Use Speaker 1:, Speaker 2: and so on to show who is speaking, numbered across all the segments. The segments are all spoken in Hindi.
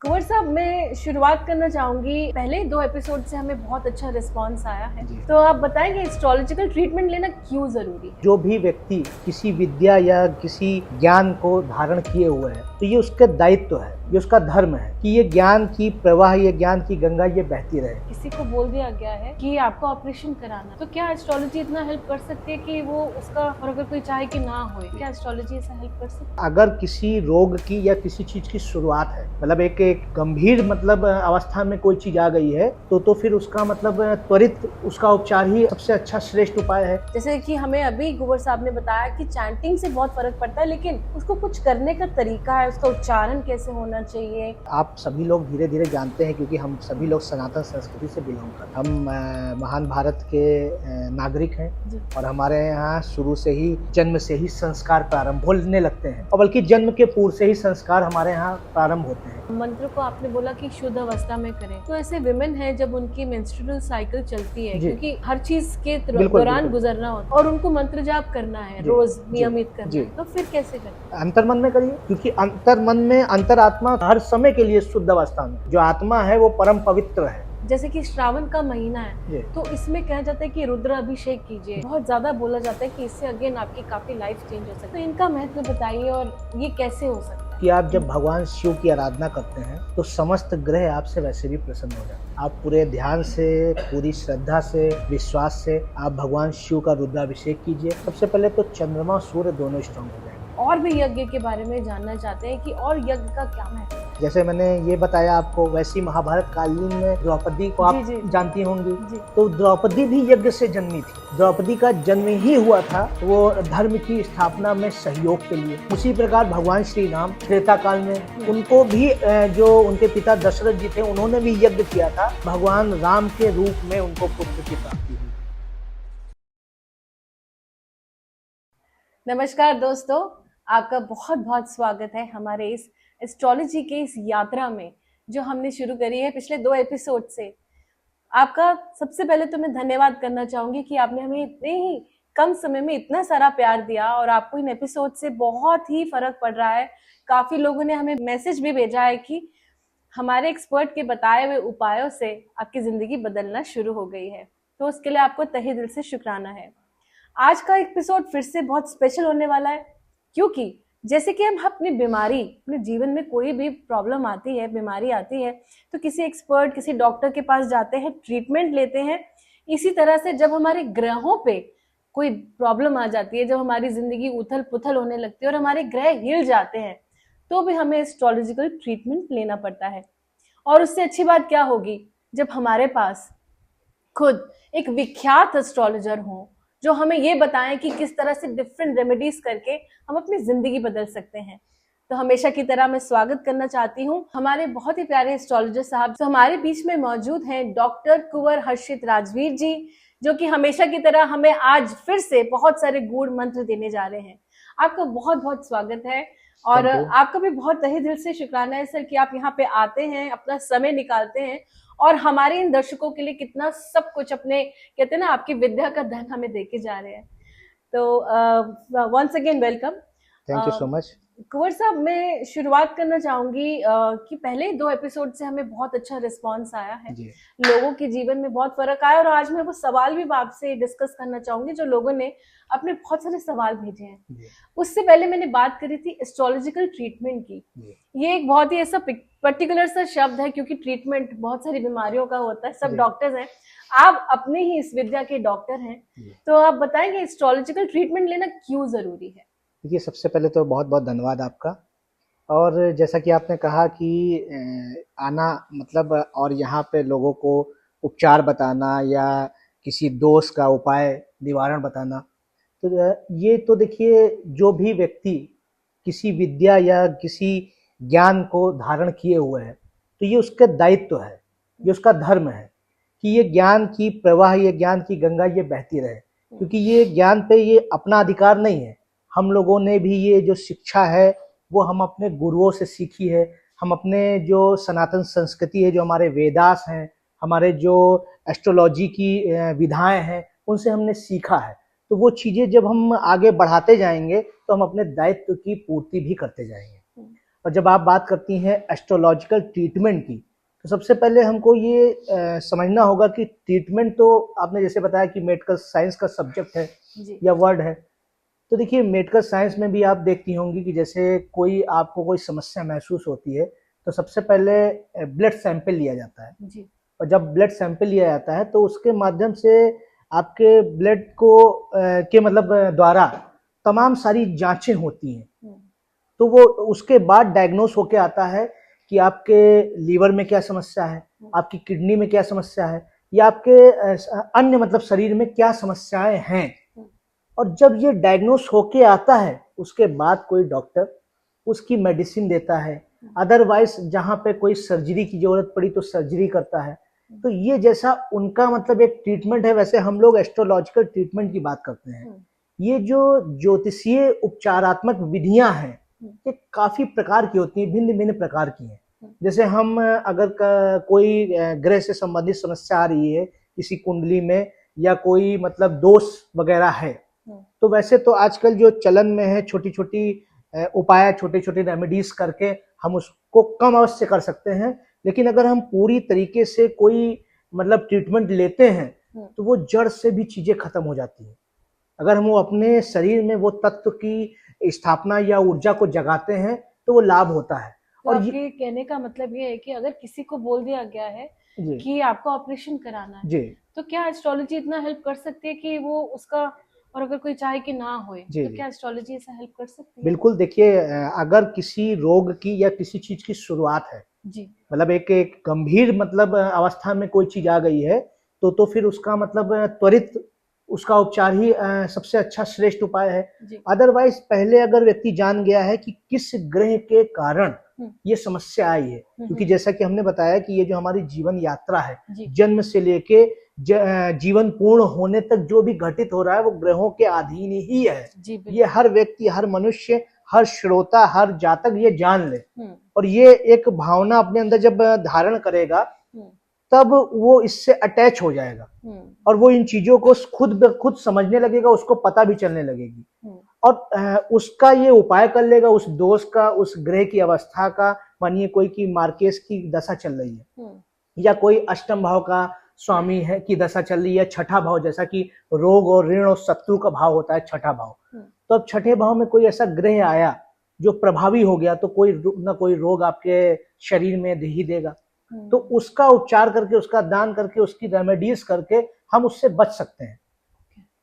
Speaker 1: कुंवर साहब, मैं शुरुआत करना चाहूंगी। पहले 2 एपिसोड से हमें बहुत अच्छा रिस्पांस आया है, तो आप बताएंगे एस्ट्रोलॉजिकल ट्रीटमेंट लेना क्यों जरूरी है?
Speaker 2: जो भी व्यक्ति किसी विद्या या किसी ज्ञान को धारण किए हुए है तो ये उसका दायित्व है, ये उसका धर्म है कि ये ज्ञान की प्रवाह, ये ज्ञान की गंगा ये बहती रहे।
Speaker 1: किसी को बोल दिया गया है कि आपको ऑपरेशन कराना, तो क्या एस्ट्रोलॉजी इतना हेल्प कर सकती है कि वो उसका, और अगर कोई चाहे कि ना हो, क्या एस्ट्रोलॉजी ऐसा हेल्प कर सकती है?
Speaker 2: अगर किसी रोग की या किसी चीज की शुरुआत है, मतलब एक गंभीर अवस्था में कोई चीज आ गई है तो फिर उसका त्वरित उसका उपचार ही सबसे अच्छा श्रेष्ठ उपाय है।
Speaker 1: जैसे कि हमें अभी कुंवर साहब ने बताया कि चैंटिंग से बहुत फर्क पड़ता है, लेकिन उसको कुछ करने का तरीका है, उसका उच्चारण कैसे होना चाहिए।
Speaker 2: आप सभी लोग धीरे धीरे जानते हैं क्योंकि हम सभी लोग सनातन संस्कृति से बिलोंग करते हैं। हम महान भारत के नागरिक हैं और हमारे यहाँ शुरू से ही जन्म से ही संस्कार प्रारंभ होने लगते हैं, और बल्कि जन्म के पूर्व से ही संस्कार हमारे यहाँ प्रारंभ होते हैं।
Speaker 1: मंत्र को आपने बोला कि शुद्ध अवस्था में करें, तो ऐसे विमेन है जब उनकी मेंस्ट्रुअल साइकिल चलती है, क्योंकि हर चीज के दौरान गुजरना होता है और उनको मंत्र जाप करना है, रोज नियमित करना है, तो फिर कैसे करें?
Speaker 2: अंतर्मन में करिए, क्योंकि अंतर्मन में अंतरात्मा हर समय के लिए शुद्ध अवस्था में, जो आत्मा है वो परम पवित्र है।
Speaker 1: जैसे कि श्रावण का महीना है, तो इसमें कहा जाता है कि रुद्र अभिषेक कीजिए। बहुत ज्यादा बोला जाता है कि इससे अगेन आपकी काफी लाइफ चेंज हो सकती है, तो इनका महत्व बताइए और ये कैसे हो सकता है?
Speaker 2: कि आप जब भगवान शिव की आराधना करते हैं तो समस्त ग्रह आपसे वैसे भी प्रसन्न हो जाते हैं। आप पूरे ध्यान से, पूरी श्रद्धा से, विश्वास से आप भगवान शिव का रुद्राभिषेक कीजिए। सबसे पहले तो चंद्रमा सूर्य दोनों स्ट्रांग हो जाएंगे।
Speaker 1: और भी यज्ञ के बारे में जानना चाहते हैं कि और यज्ञ का क्या महत्व है?
Speaker 2: जैसे मैंने ये बताया आपको, वैसी महाभारत कालीन में द्रौपदी को आप जानती होंगी, तो द्रौपदी भी यज्ञ से जन्मी थी। द्रौपदी का जन्म ही हुआ था वो धर्म की स्थापना में सहयोग के लिए। उसी प्रकार भगवान श्री राम त्रेता काल में, उनको भी जो उनके पिता दशरथ जी थे, उन्होंने भी यज्ञ किया था। भगवान राम के रूप में उनको पुत्र की प्राप्ति हुई।
Speaker 1: नमस्कार दोस्तों, आपका बहुत बहुत स्वागत है हमारे इस एस्ट्रोलॉजी के इस यात्रा में जो हमने शुरू करी है पिछले 2 एपिसोड से। आपका सबसे पहले तो मैं धन्यवाद करना चाहूंगी कि आपने हमें इतने ही कम समय में इतना सारा प्यार दिया और आपको इन एपिसोड से बहुत ही फर्क पड़ रहा है। काफी लोगों ने हमें मैसेज भी भेजा है कि हमारे एक्सपर्ट के बताए हुए उपायों से आपकी जिंदगी बदलना शुरू हो गई है, तो उसके लिए आपको तहे दिल से शुक्राना है। आज का एपिसोड फिर से बहुत स्पेशल होने वाला है, क्योंकि जैसे कि हम अपनी बीमारी, अपने जीवन में कोई भी प्रॉब्लम आती है, बीमारी आती है, तो किसी एक्सपर्ट, किसी डॉक्टर के पास जाते हैं, ट्रीटमेंट लेते हैं। इसी तरह से जब हमारे ग्रहों पे कोई प्रॉब्लम आ जाती है, जब हमारी जिंदगी उथल पुथल होने लगती है और हमारे ग्रह हिल जाते हैं, तो भी हमें एस्ट्रोलॉजिकल ट्रीटमेंट लेना पड़ता है। और उससे अच्छी बात क्या होगी जब हमारे पास खुद एक विख्यात एस्ट्रोलॉजर हो जो हमें ये बताएं कि किस तरह से डिफरेंट रेमेडीज करके हम अपनी जिंदगी बदल सकते हैं। तो हमेशा की तरह मैं स्वागत करना चाहती हूँ हमारे बहुत ही प्यारे एस्ट्रोलॉजर साहब। तो हमारे बीच में मौजूद हैं डॉक्टर कुंवर हर्षित राजवीर जी, जो कि हमेशा की तरह हमें आज फिर से बहुत सारे गूढ़ मंत्र देने जा रहे हैं। आपका बहुत बहुत स्वागत है और आपका भी बहुत तहे दिल से शुक्राना है सर कि आप यहाँ पे आते हैं, अपना समय निकालते हैं और हमारे इन दर्शकों के लिए कितना सब कुछ अपने, कहते हैं ना, आपकी विद्या का धन हमें देके जा रहे हैं। तो once again welcome.
Speaker 2: Thank you so much.
Speaker 1: कुंवर साहब, मैं शुरुआत करना चाहूंगी कि पहले 2 एपिसोड से हमें बहुत अच्छा रिस्पांस आया है, लोगों के जीवन में बहुत फर्क आया, और आज मैं वो सवाल भी आपसे डिस्कस करना चाहूंगी जो लोगों ने अपने बहुत सारे सवाल भेजे हैं। उससे पहले मैंने बात करी थी एस्ट्रोलॉजिकल ट्रीटमेंट की। ये एक बहुत ही ऐसा पर्टिकुलर सा शब्द है, क्योंकि ट्रीटमेंट बहुत सारी बीमारियों का होता है, सब डॉक्टर्स हैं, आप अपने ही इस विद्या के डॉक्टर हैं, तो आप बताएंगे एस्ट्रोलॉजिकल ट्रीटमेंट लेना क्यों जरूरी है?
Speaker 2: देखिए, सबसे पहले तो बहुत बहुत धन्यवाद आपका। और जैसा कि आपने कहा कि आना और यहाँ पे लोगों को उपचार बताना या किसी दोष का उपाय निवारण बताना, तो ये तो देखिए, जो भी व्यक्ति किसी विद्या या किसी ज्ञान को धारण किए हुए है तो ये उसका दायित्व है, ये उसका धर्म है कि ये ज्ञान की प्रवाह, ये ज्ञान की गंगा ये बहती रहे। क्योंकि ये ज्ञान पे ये अपना अधिकार नहीं है। हम लोगों ने भी ये जो शिक्षा है वो हम अपने गुरुओं से सीखी है। हम अपने जो सनातन संस्कृति है, जो हमारे वेदास हैं, हमारे जो एस्ट्रोलॉजी की विधाएं हैं, उनसे हमने सीखा है। तो वो चीज़ें जब हम आगे बढ़ाते जाएंगे तो हम अपने दायित्व की पूर्ति भी करते जाएंगे। और जब आप बात करती हैं एस्ट्रोलॉजिकल ट्रीटमेंट की, तो सबसे पहले हमको ये समझना होगा कि ट्रीटमेंट तो आपने जैसे बताया कि मेडिकल साइंस का सब्जेक्ट है
Speaker 1: जी
Speaker 2: या वर्ड है। तो देखिए मेडिकल साइंस में भी आप देखती होंगी कि जैसे कोई आपको कोई समस्या महसूस होती है तो सबसे पहले ब्लड सैंपल लिया जाता है।
Speaker 1: जी
Speaker 2: और जब ब्लड सैंपल लिया जाता है तो उसके माध्यम से आपके ब्लड को के मतलब द्वारा तमाम सारी जांचें होती हैं।
Speaker 1: हम्म,
Speaker 2: तो वो उसके बाद डायग्नोस होके आता है कि आपके लीवर में क्या समस्या है, आपकी किडनी में क्या समस्या है, या आपके अन्य मतलब शरीर में क्या समस्याएं हैं। और जब ये डायग्नोस होके आता है उसके बाद कोई डॉक्टर उसकी मेडिसिन देता है, अदरवाइज जहाँ पे कोई सर्जरी की जरूरत पड़ी तो सर्जरी करता है। तो ये जैसा उनका मतलब एक ट्रीटमेंट है, वैसे हम लोग एस्ट्रोलॉजिकल ट्रीटमेंट की बात करते हैं। ये जो ज्योतिषीय उपचारात्मक विधियां हैं ये काफी प्रकार की होती हैं, भिन्न भिन्न प्रकार की हैं। जैसे हम अगर कोई ग्रह से संबंधित समस्या आ रही है किसी कुंडली में, या कोई मतलब दोष वगैरह है, तो वैसे तो आजकल जो चलन में है छोटी छोटी उपाय, छोटे छोटे रेमेडीज करके हम उसको कम अवश्य कर सकते हैं। लेकिन अगर हम पूरी तरीके से कोई मतलब ट्रीटमेंट लेते हैं तो वो जड़ से भी चीजें खत्म हो जाती हैं। अगर हम वो अपने शरीर में वो तत्व की स्थापना या ऊर्जा को जगाते हैं तो वो लाभ होता है।
Speaker 1: तो
Speaker 2: और
Speaker 1: आपके कहने का मतलब ये है कि अगर किसी को बोल दिया गया है
Speaker 2: जी
Speaker 1: कि आपको ऑपरेशन कराना है,
Speaker 2: जी
Speaker 1: तो क्या एस्ट्रोलॉजी इतना हेल्प कर सकती है कि वो उसका, और अगर कोई चाहे कि ना होए
Speaker 2: जी
Speaker 1: तो
Speaker 2: जी
Speaker 1: क्या एस्ट्रोलॉजी ऐसा हेल्प कर सकती है?
Speaker 2: बिल्कुल। देखिए अगर किसी रोग की या किसी चीज की शुरुआत है,
Speaker 1: जी
Speaker 2: मतलब एक एक गंभीर मतलब अवस्था में कोई चीज आ गई है, तो फिर उसका मतलब त्वरित उसका उपचार ही सबसे अच्छा श्रेष्ठ उपाय है।
Speaker 1: जी
Speaker 2: अदरवाइज पहले अगर व्यक्ति जान गया है कि किस ग्रह के कारण
Speaker 1: हम्म,
Speaker 2: ये समस्या आई है, क्योंकि जैसा कि हमने बताया कि ये जो हमारी जीवन यात्रा है,
Speaker 1: जी
Speaker 2: जन्म से लेके जीवन पूर्ण होने तक जो भी घटित हो रहा है वो ग्रहों के अधीन ही है।
Speaker 1: जी
Speaker 2: ये
Speaker 1: बिल्कुल।
Speaker 2: हर व्यक्ति, हर मनुष्य, हर श्रोता, हर जातक ये जान ले।
Speaker 1: हम्म
Speaker 2: और ये एक भावना अपने अंदर जब धारण करेगा
Speaker 1: हम्म
Speaker 2: तब वो इससे अटैच हो जाएगा
Speaker 1: हम्म
Speaker 2: और वो इन चीजों को खुद ब खुद समझने लगेगा, उसको पता भी चलने लगेगी।
Speaker 1: हम्म
Speaker 2: और उसका ये उपाय कर लेगा उस दोष का, उस ग्रह की अवस्था का। मानिए कोई की मार्केस की दशा चल रही है,
Speaker 1: हम्म
Speaker 2: या कोई अष्टम भाव का स्वामी है की दशा चल रही है, छठा भाव, जैसा कि रोग और ऋण और शत्रु का भाव होता है छठा भाव। तो अब छठे भाव में कोई ऐसा ग्रह आया जो प्रभावी हो गया तो कोई ना कोई रोग आपके शरीर में दे ही देगा। तो उसका उपचार करके, उसका दान करके, उसकी रेमेडीज करके हम उससे बच सकते हैं।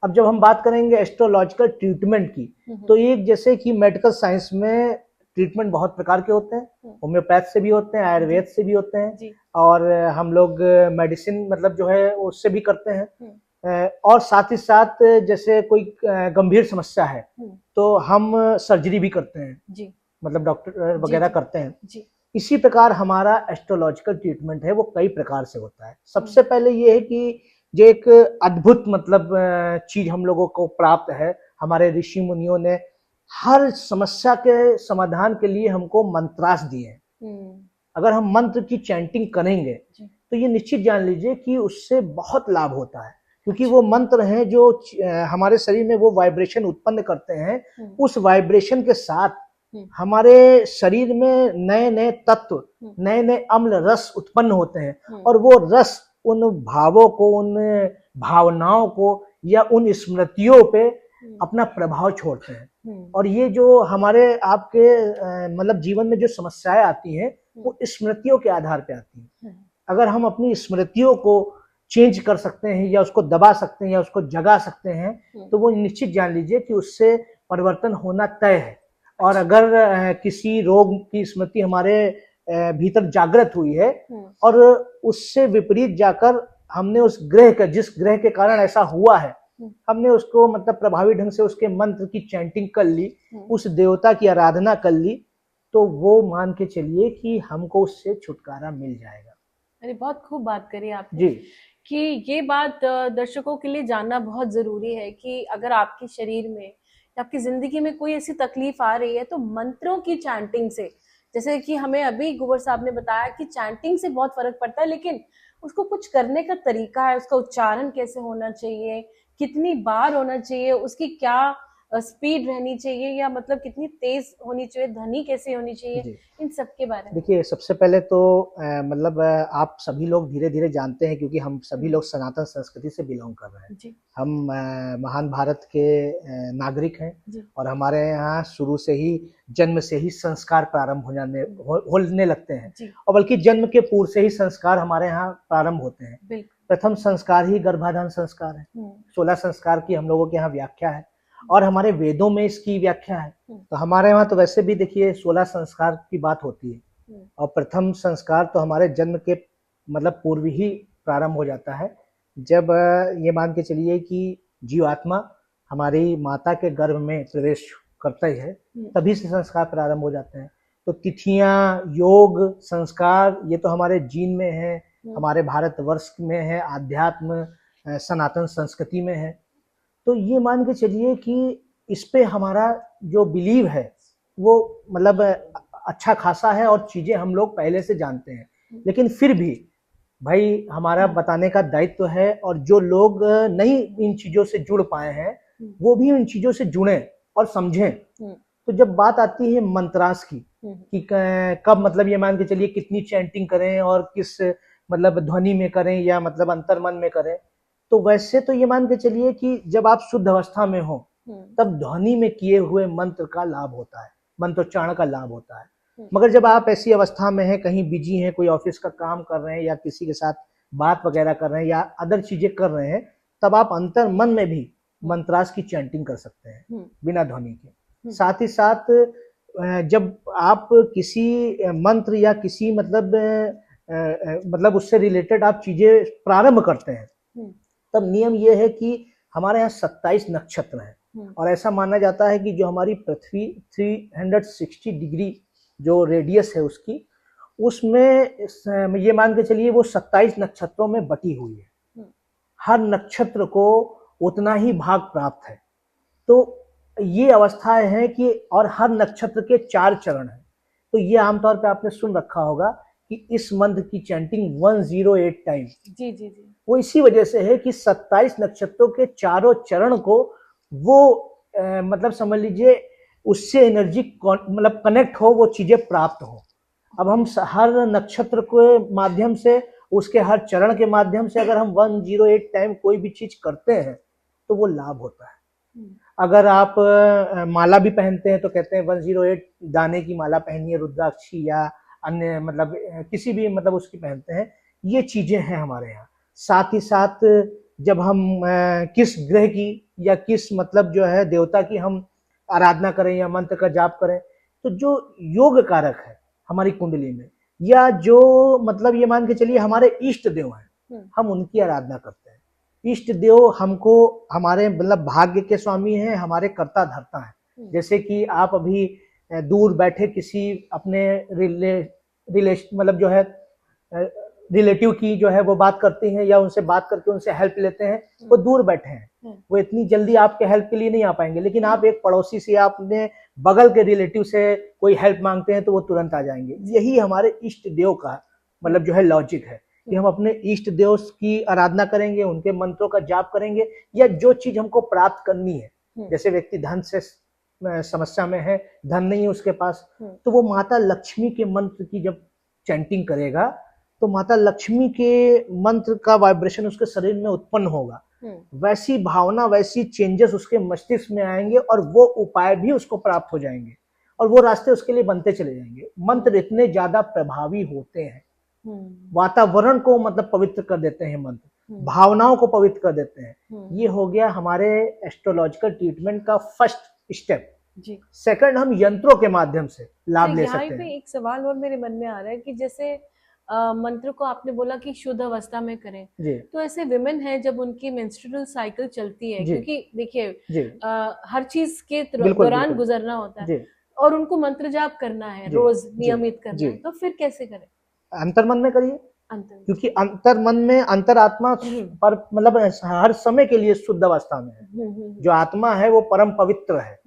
Speaker 2: अब जब हम बात करेंगे एस्ट्रोलॉजिकल ट्रीटमेंट की, तो एक जैसे कि मेडिकल साइंस में ट्रीटमेंट बहुत प्रकार के होते हैं, होम्योपैथ से भी होते हैं, आयुर्वेद से भी होते हैं,
Speaker 1: जी
Speaker 2: और हम लोग मेडिसिन मतलब जो है उससे भी करते हैं। और साथ ही साथ जैसे कोई गंभीर समस्या है तो हम सर्जरी भी करते हैं,
Speaker 1: जी
Speaker 2: मतलब डॉक्टर
Speaker 1: जी
Speaker 2: वगैरह
Speaker 1: जी
Speaker 2: करते हैं।
Speaker 1: जी
Speaker 2: इसी प्रकार हमारा एस्ट्रोलॉजिकल ट्रीटमेंट है वो कई प्रकार से होता है। सबसे पहले ये है कि जो एक अद्भुत मतलब चीज हम लोगों को प्राप्त है, हमारे ऋषि मुनियों ने हर समस्या के समाधान के लिए हमको मंत्रास दिए हैं। अगर हम मंत्र की चैंटिंग करेंगे
Speaker 1: जी
Speaker 2: तो ये निश्चित जान लीजिए कि उससे बहुत लाभ होता है, क्योंकि वो मंत्र हैं जो हमारे शरीर में वो वाइब्रेशन उत्पन्न करते हैं। उस वाइब्रेशन के साथ हमारे शरीर में नए नए तत्व, नए नए अम्ल रस उत्पन्न होते हैं, और वो रस उन भावों को, उन भावनाओं को या उन स्मृतियों पे अपना प्रभाव छोड़ते हैं। और ये जो हमारे आपके मतलब जीवन में जो समस्याएं आती हैं वो स्मृतियों के आधार पे आती हैं। अगर हम अपनी स्मृतियों को चेंज कर सकते हैं या उसको दबा सकते हैं या उसको जगा सकते हैं तो वो निश्चित जान लीजिए कि उससे परिवर्तन होना तय है। और अगर किसी रोग की स्मृति हमारे भीतर जागृत हुई है और उससे विपरीत जाकर हमने उस ग्रह का, जिस ग्रह के कारण ऐसा हुआ है, हमने उसको मतलब प्रभावी ढंग से उसके मंत्र की चैंटिंग कर ली, उस देवता की आराधना कर ली, तो वो मान के चलिए कि हमको उससे छुटकारा मिल जाएगा।
Speaker 1: अरे बहुत खूब बात करी आपने
Speaker 2: जी
Speaker 1: कि ये बात दर्शकों के लिए जानना बहुत जरूरी है कि अगर आपके शरीर में या आपकी जिंदगी में कोई ऐसी तकलीफ आ रही है तो मंत्रों की चैंटिंग से, जैसे कि हमें अभी गुवर साहब ने बताया कि चैंटिंग से बहुत फर्क पड़ता है, लेकिन उसको कुछ करने का तरीका है, उसका उच्चारण कैसे होना चाहिए, कितनी बार होना चाहिए, उसकी क्या स्पीड रहनी चाहिए, या मतलब कितनी तेज होनी चाहिए, ध्वनि कैसे होनी चाहिए,
Speaker 2: जी
Speaker 1: इन सब के बारे में?
Speaker 2: देखिए, सबसे पहले तो मतलब आप सभी लोग धीरे धीरे जानते हैं, क्योंकि हम सभी लोग सनातन संस्कृति से बिलोंग कर रहे हैं।
Speaker 1: जी
Speaker 2: हम महान भारत के नागरिक हैं,
Speaker 1: जी
Speaker 2: और हमारे यहाँ शुरू से ही, जन्म से ही संस्कार प्रारंभ होने लगते हैं,
Speaker 1: जी
Speaker 2: और बल्कि जन्म के पूर्व से ही संस्कार हमारे यहाँ प्रारंभ होते हैं।
Speaker 1: बिल्कुल।
Speaker 2: प्रथम संस्कार ही गर्भाधान संस्कार है। 16 संस्कार की हम लोगों के यहाँ व्याख्या है, और हमारे वेदों में इसकी व्याख्या है। तो हमारे यहाँ तो वैसे भी देखिए 16 संस्कार की बात होती है, और प्रथम संस्कार तो हमारे जन्म के मतलब पूर्व ही प्रारंभ हो जाता है, जब ये मान के चलिए कि जीवात्मा हमारी माता के गर्भ में प्रवेश करता ही है, तभी से संस्कार प्रारंभ हो जाते हैं। तो तिथियां, योग, संस्कार, ये तो हमारे जीन में है, हमारे भारतवर्ष में है, आध्यात्म सनातन संस्कृति में है। तो ये मान के चलिए कि इस पे हमारा जो बिलीव है वो मतलब अच्छा खासा है, और चीजें हम लोग पहले से जानते हैं। लेकिन फिर भी भाई हमारा बताने का दायित्व है, और जो लोग नहीं इन चीजों से जुड़ पाए हैं वो भी इन चीजों से जुड़ें और समझें। तो जब बात आती है मंत्रास की, कि कब मतलब ये मान के चलिए कितनी चैंटिंग करें और किस मतलब ध्वनि में करें, या मतलब अंतर्मन में करें, तो वैसे तो ये मान के चलिए कि जब आप शुद्ध अवस्था में हो तब ध्वनि में किए हुए मंत्र का लाभ होता है, मंत्रोच्चारण का लाभ होता है। मगर जब आप ऐसी अवस्था में हैं, कहीं बिजी हैं, कोई ऑफिस का काम कर रहे हैं, या किसी के साथ बात वगैरह कर रहे हैं, या अदर चीजें कर रहे हैं, तब आप अंतर्मन में भी मंत्रास की चैंटिंग कर सकते हैं बिना ध्वनि के। साथ ही साथ जब आप किसी मंत्र या किसी मतलब उससे रिलेटेड आप चीजें प्रारंभ करते हैं, तब नियम यह है कि हमारे यहाँ 27 नक्षत्र हैं, और ऐसा माना जाता है कि जो हमारी पृथ्वी 360 डिग्री जो रेडियस है उसकी, उसमें ये मान के चलिए वो 27 नक्षत्रों में बटी हुई है। हर नक्षत्र को उतना ही भाग प्राप्त है। तो ये अवस्थाएं हैं कि, और हर नक्षत्र के 4 चरण हैं। तो ये आमतौर पे आपने सुन रखा होगा कि इस मंत्र की चैंटिंग 108 टाइम,
Speaker 1: जी जी जी,
Speaker 2: वो इसी वजह से है कि 27 नक्षत्रों के चारों चरण को वो मतलब समझ लीजिए उससे एनर्जी मतलब कनेक्ट हो, वो चीजें प्राप्त हो। अब हम हर नक्षत्र के माध्यम से, उसके हर चरण के माध्यम से अगर हम 108 टाइम कोई भी चीज करते हैं तो वो लाभ होता है। अगर आप माला भी पहनते हैं तो कहते हैं 108 दाने की माला पहनिए, रुद्राक्षी या अन्य मतलब किसी भी मतलब उसकी पहनते हैं। ये चीजें हैं हमारे यहाँ। साथ ही साथ जब हम किस ग्रह की या किस मतलब जो है देवता की हम आराधना करें या मंत्र का जाप करें, तो जो योग कारक है हमारी कुंडली में, या जो मतलब ये मान के चलिए हमारे इष्ट देव हैं, हम उनकी आराधना करते हैं। इष्ट देव हमको हमारे मतलब भाग्य के स्वामी हैं, हमारे कर्ता धर्ता हैं। जैसे कि आप अभी दूर बैठे किसी अपने रिलेशन मतलब जो है रिलेटिव की जो है वो बात करते हैं, या उनसे बात करके उनसे हेल्प लेते हैं, वो दूर बैठे हैं, वो इतनी जल्दी आपके हेल्प के लिए नहीं आ पाएंगे। लेकिन आप एक पड़ोसी से या अपने बगल के रिलेटिव से कोई हेल्प मांगते हैं तो वो तुरंत आ जाएंगे। यही हमारे इष्ट देव का मतलब जो है लॉजिक है, कि हम अपने इष्ट देव की आराधना करेंगे, उनके मंत्रों का जाप करेंगे, या जो चीज हमको प्राप्त करनी है। जैसे व्यक्ति धन से समस्या में है, धन नहीं है उसके पास, तो वो माता लक्ष्मी के मंत्र की जब चैंटिंग करेगा तो माता लक्ष्मी के मंत्र का वाइब्रेशन उसके शरीर में उत्पन्न होगा। वैसी भावना, वैसी चेंजेस उसके मस्तिष्क में आएंगे, और वो उपाय भी उसको प्राप्त हो जाएंगे, और वो रास्ते उसके लिए बनते चले जाएंगे। मंत्र इतने ज्यादा प्रभावी होते हैं, वातावरण को मतलब पवित्र कर देते हैं मंत्र, भावनाओं को पवित्र कर देते हैं। ये हो गया हमारे एस्ट्रोलॉजिकल ट्रीटमेंट का फर्स्ट स्टेप। जी। सेकंड, हम यंत्रों के माध्यम से लाभ ले सकते हैं।
Speaker 1: एक सवाल और मेरे मन में आ रहा है कि जैसे मंत्र को आपने बोला कि शुद्ध अवस्था में करें, तो ऐसे विमेन है जब उनकी मेंस्ट्रुअल साइकिल चलती है, क्योंकि देखिए हर चीज के दौरान गुजरना होता है, और उनको मंत्र जाप करना है, रोज नियमित करना है, तो फिर कैसे करें?
Speaker 2: अंतर्मन में करिए, क्योंकि अंतर्मन में अंतरात्मा पर मतलब हर समय के लिए शुद्ध अवस्था में है। जो आत्मा है वो परम पवित्र है,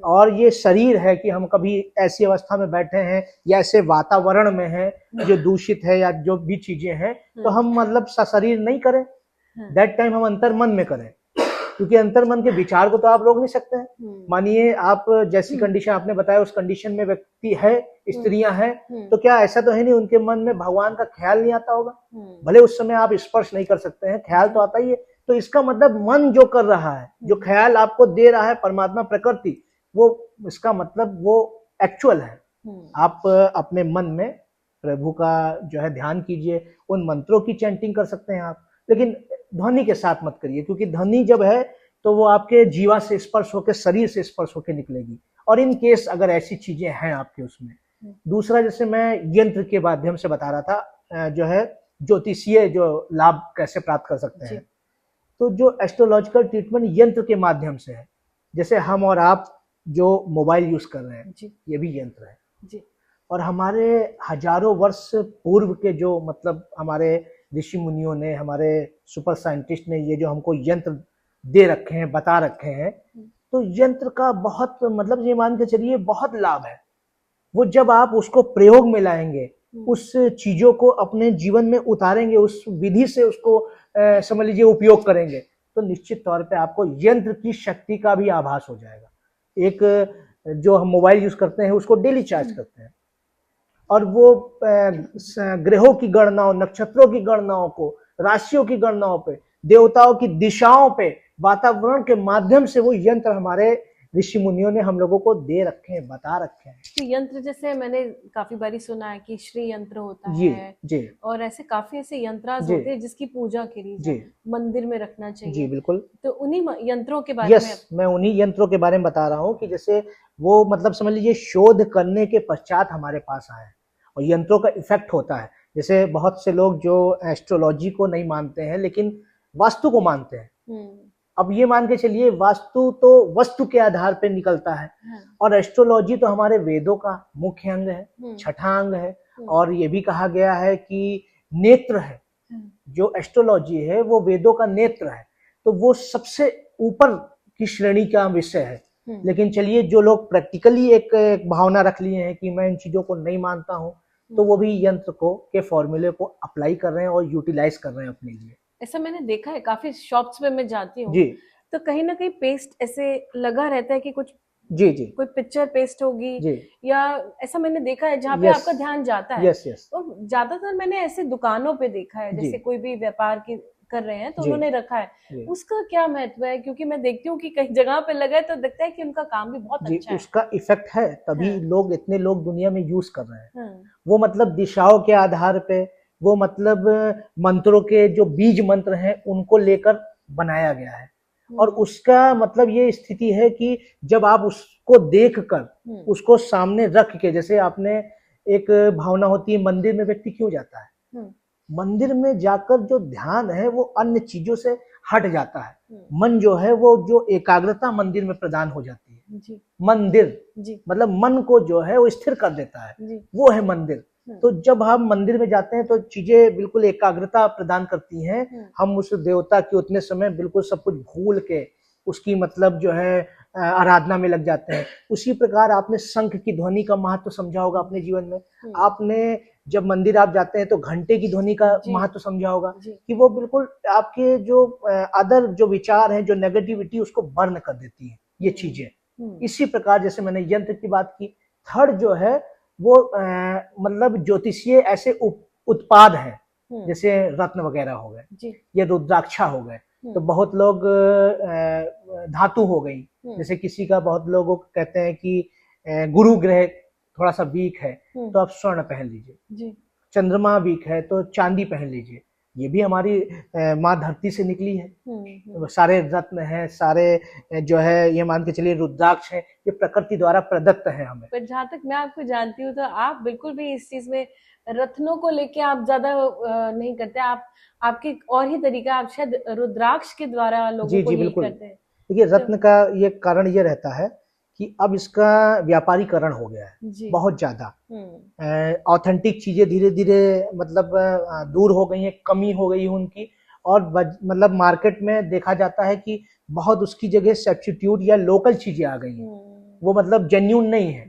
Speaker 2: और ये शरीर है कि हम कभी ऐसी अवस्था में बैठे हैं या ऐसे वातावरण में हैं जो दूषित है या जो भी चीजें हैं, तो हम मतलब शरीर नहीं करें, दैट टाइम हम अंतर्मन में करें। क्योंकि अंतर्मन के विचार को तो आप रोक नहीं सकते हैं। मानिए आप जैसी कंडीशन आपने बताया उस कंडीशन में व्यक्ति है, स्त्रियां हैं, तो क्या ऐसा तो है नहीं उनके मन में भगवान का ख्याल नहीं आता होगा? भले उस समय आप स्पर्श नहीं कर सकते हैं, ख्याल तो आता ही है। तो इसका मतलब मन जो कर रहा है, जो ख्याल आपको दे रहा है परमात्मा प्रकृति, वो इसका मतलब वो एक्चुअल है। आप अपने मन में प्रभु का जो है ध्यान कीजिए, उन मंत्रों की चैंटिंग कर सकते हैं आप, लेकिन ध्वनि के साथ मत करिए, क्योंकि ध्वनि जब है तो वो आपके जीवा से स्पर्श होकर, शरीर से स्पर्श होकर निकलेगी। और इन केस अगर ऐसी चीजें हैं आपके उसमें। दूसरा, जैसे मैं यंत्र के माध्यम से बता रहा था, जो है ज्योतिषीय जो लाभ कैसे प्राप्त कर सकते हैं, तो जो एस्ट्रोलॉजिकल ट्रीटमेंट यंत्र के माध्यम से है, जैसे हम और आप जो मोबाइल यूज कर रहे हैं, ये भी यंत्र है जी। और हमारे हजारों वर्ष पूर्व के जो मतलब हमारे ऋषि मुनियों ने, हमारे सुपर साइंटिस्ट ने ये जो हमको यंत्र दे रखे हैं, बता रखे हैं, तो यंत्र का बहुत मतलब ये मान के चलिए बहुत लाभ है। वो जब आप उसको प्रयोग में लाएंगे, उस चीजों को अपने जीवन में उतारेंगे, उस विधि से उसको समझ लीजिए उपयोग करेंगे, तो निश्चित तौर पे आपको यंत्र की शक्ति का भी आभास हो जाएगा। एक जो हम मोबाइल यूज करते हैं उसको डेली चार्ज करते हैं, और वो ग्रहों की गणनाओं, नक्षत्रों की गणनाओं को, राशियों की गणनाओं पे, देवताओं की दिशाओं पे, वातावरण के माध्यम से वो यंत्र हमारे ऋषि मुनियों ने हम लोगों को दे रखे हैं, बता रखे हैं।
Speaker 1: तो यंत्र जैसे मैंने काफी बारी सुना है कि श्री यंत्र होता
Speaker 2: जी,
Speaker 1: है
Speaker 2: जी,
Speaker 1: और ऐसे काफी ऐसे यंत्रास होते हैं जिसकी पूजा करी जाए, मंदिर में रखना चाहिए।
Speaker 2: जी बिल्कुल।
Speaker 1: तो उन्हीं यंत्रों के बारे में
Speaker 2: मैं उन्हीं यंत्रों के बारे में बता रहा हूँ कि जैसे वो मतलब समझ लीजिए शोध करने के पश्चात हमारे पास आए और यंत्रों का इफेक्ट होता है। जैसे बहुत से लोग जो एस्ट्रोलॉजी को नहीं मानते हैं लेकिन वास्तु को मानते हैं। अब ये मान के चलिए वास्तु तो वस्तु के आधार पर निकलता है, और एस्ट्रोलॉजी तो हमारे वेदों का मुख्य अंग है, छठा अंग है, और ये भी कहा गया है कि नेत्र है। जो एस्ट्रोलॉजी है वो वेदों का नेत्र है, तो वो सबसे ऊपर की श्रेणी का विषय है। लेकिन चलिए जो लोग प्रैक्टिकली एक भावना रख लिए हैं कि मैं इन चीजों को नहीं मानता हूँ, तो वो भी यंत्र को के फॉर्मूले को अप्लाई कर रहे हैं और यूटिलाइज कर रहे हैं अपने लिए।
Speaker 1: ऐसा मैंने देखा है काफी शॉप्स में मैं जाती हूँ,
Speaker 2: जी,
Speaker 1: तो कहीं ना कहीं पेस्ट ऐसे लगा रहता है कि कुछ
Speaker 2: जी जी
Speaker 1: कोई पिक्चर पेस्ट होगी
Speaker 2: जी,
Speaker 1: या ऐसा मैंने देखा है जहाँ पे आपका ध्यान जाता है।
Speaker 2: Yes yes.
Speaker 1: और ज्यादातर मैंने ऐसे दुकानों पे देखा है, जैसे कोई भी व्यापार की कर रहे हैं तो उन्होंने रखा है। उसका क्या महत्व है? क्योंकि मैं देखती हूँ कि कई जगह पे लगा है तो दिखता है कि उनका काम भी बहुत अच्छा है।
Speaker 2: उसका इफेक्ट है, तभी लोग इतने लोग दुनिया में यूज कर रहे हैं। वो मतलब दिशाओं के आधार पे, वो मतलब मंत्रों के जो बीज मंत्र हैं उनको लेकर बनाया गया है। और उसका मतलब ये स्थिति है कि जब आप उसको देखकर, उसको सामने रख के, जैसे आपने एक भावना होती है मंदिर में व्यक्ति क्यों जाता है, मंदिर में जाकर जो ध्यान है वो अन्य चीजों से हट जाता है। मन जो है वो जो एकाग्रता मंदिर में प्रदान हो जाती है जी। मंदिर जी। मतलब मन को जो है वो स्थिर कर देता है जी। वो है मंदिर। तो जब हम मंदिर में जाते हैं तो चीजें बिल्कुल एकाग्रता प्रदान करती हैं। हम उस देवता की उतने समय बिल्कुल सब कुछ भूल के उसकी मतलब जो है आराधना में लग जाते हैं। उसी प्रकार आपने शंख की ध्वनि का महत्व समझा होगा अपने जीवन में। आपने जब मंदिर आप जाते हैं तो घंटे की ध्वनि का महत्व समझा होगा कि वो बिल्कुल आपके जो अदर जो विचार हैं, जो नेगेटिविटी, उसको बर्न कर देती है ये चीजें। इसी प्रकार जैसे मैंने यंत्र की बात की, थर्ड जो है वो मतलब ज्योतिषीय ऐसे उत्पाद हैं जैसे रत्न वगैरह हो गए, ये रुद्राक्षा हो गए। तो बहुत लोग धातु हो गई, जैसे किसी का, बहुत लोगों को कहते हैं कि गुरु ग्रह थोड़ा सा वीक है तो आप स्वर्ण पहन लीजिए, चंद्रमा वीक है तो चांदी पहन लीजिए। ये भी हमारी माँ धरती से निकली है। तो सारे रत्न हैं, सारे जो है ये मान के चलिए रुद्राक्ष है, ये प्रकृति द्वारा प्रदत्त है हमें।
Speaker 1: पर जहाँ तक मैं आपको जानती हूँ तो आप बिल्कुल भी इस चीज में रत्नों को लेके आप ज्यादा नहीं करते, आपके और ही तरीका, आप शायद रुद्राक्ष के द्वारा लोगों को यही करते हैं।
Speaker 2: देखिए रत्न का ये कारण ये रहता है कि अब इसका व्यापारीकरण हो गया है बहुत ज्यादा। ऑथेंटिक चीजें धीरे धीरे मतलब दूर हो गई हैं, कमी हो गई है उनकी। और मतलब मार्केट में देखा जाता है कि बहुत उसकी जगह सब्स्टिट्यूट या लोकल चीजें आ गई हैं, वो मतलब जेन्युइन नहीं है।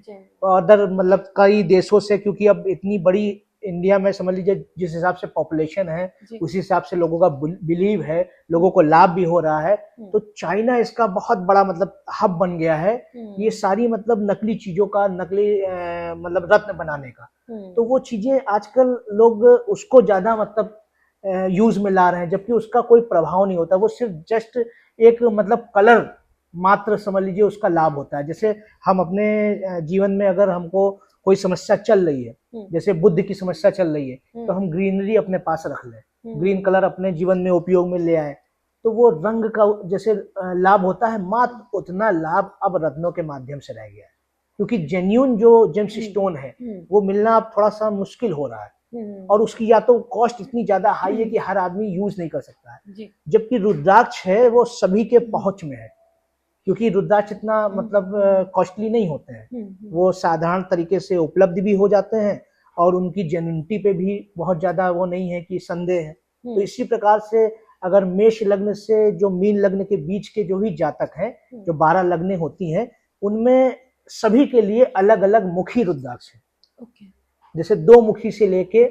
Speaker 2: अदर मतलब कई देशों से, क्योंकि अब इतनी बड़ी इंडिया में समझ लीजिए जिस हिसाब से पॉपुलेशन है
Speaker 1: जी।
Speaker 2: उसी हिसाब से लोगों का बिलीव है, लोगों को लाभ भी हो रहा है। तो चाइना इसका बहुत बड़ा मतलब हब बन गया है ये सारी मतलब नकली चीजों का, नकली मतलब रत्न बनाने का। तो वो चीजें आजकल लोग उसको ज्यादा मतलब यूज में ला रहे हैं, जबकि उसका कोई प्रभाव नहीं होता, वो सिर्फ जस्ट एक मतलब कलर मात्र समझ लीजिए उसका लाभ होता है। जैसे हम अपने जीवन में अगर हमको कोई समस्या चल रही है, जैसे बुद्ध की समस्या चल रही है, तो हम ग्रीनरी अपने पास रख लें, ग्रीन कलर अपने जीवन में उपयोग में ले आए, तो वो रंग का जैसे लाभ होता है, मात्र उतना लाभ अब रत्नों के माध्यम से रह गया है, क्योंकि जेन्यून जो जेम्स स्टोन है वो मिलना अब थोड़ा सा मुश्किल हो रहा है, और उसकी या तो कॉस्ट इतनी ज्यादा हाई है कि हर आदमी यूज नहीं कर सकता है, जबकि रुद्राक्ष है वो सभी के पहुंच में है, क्योंकि रुद्राक्ष इतना मतलब कॉस्टली नहीं होते हैं, वो साधारण तरीके से उपलब्ध भी हो जाते हैं और उनकी जेन्युइनिटी पे भी बहुत ज्यादा वो नहीं है कि संदेह है। तो इसी प्रकार से अगर मेष लग्न से जो मीन लग्न के बीच के जो भी जातक हैं, जो 12 लग्नें होती हैं, उनमें सभी के लिए अलग अलग मुखी रुद्राक्ष है। जैसे 2 मुखी से लेके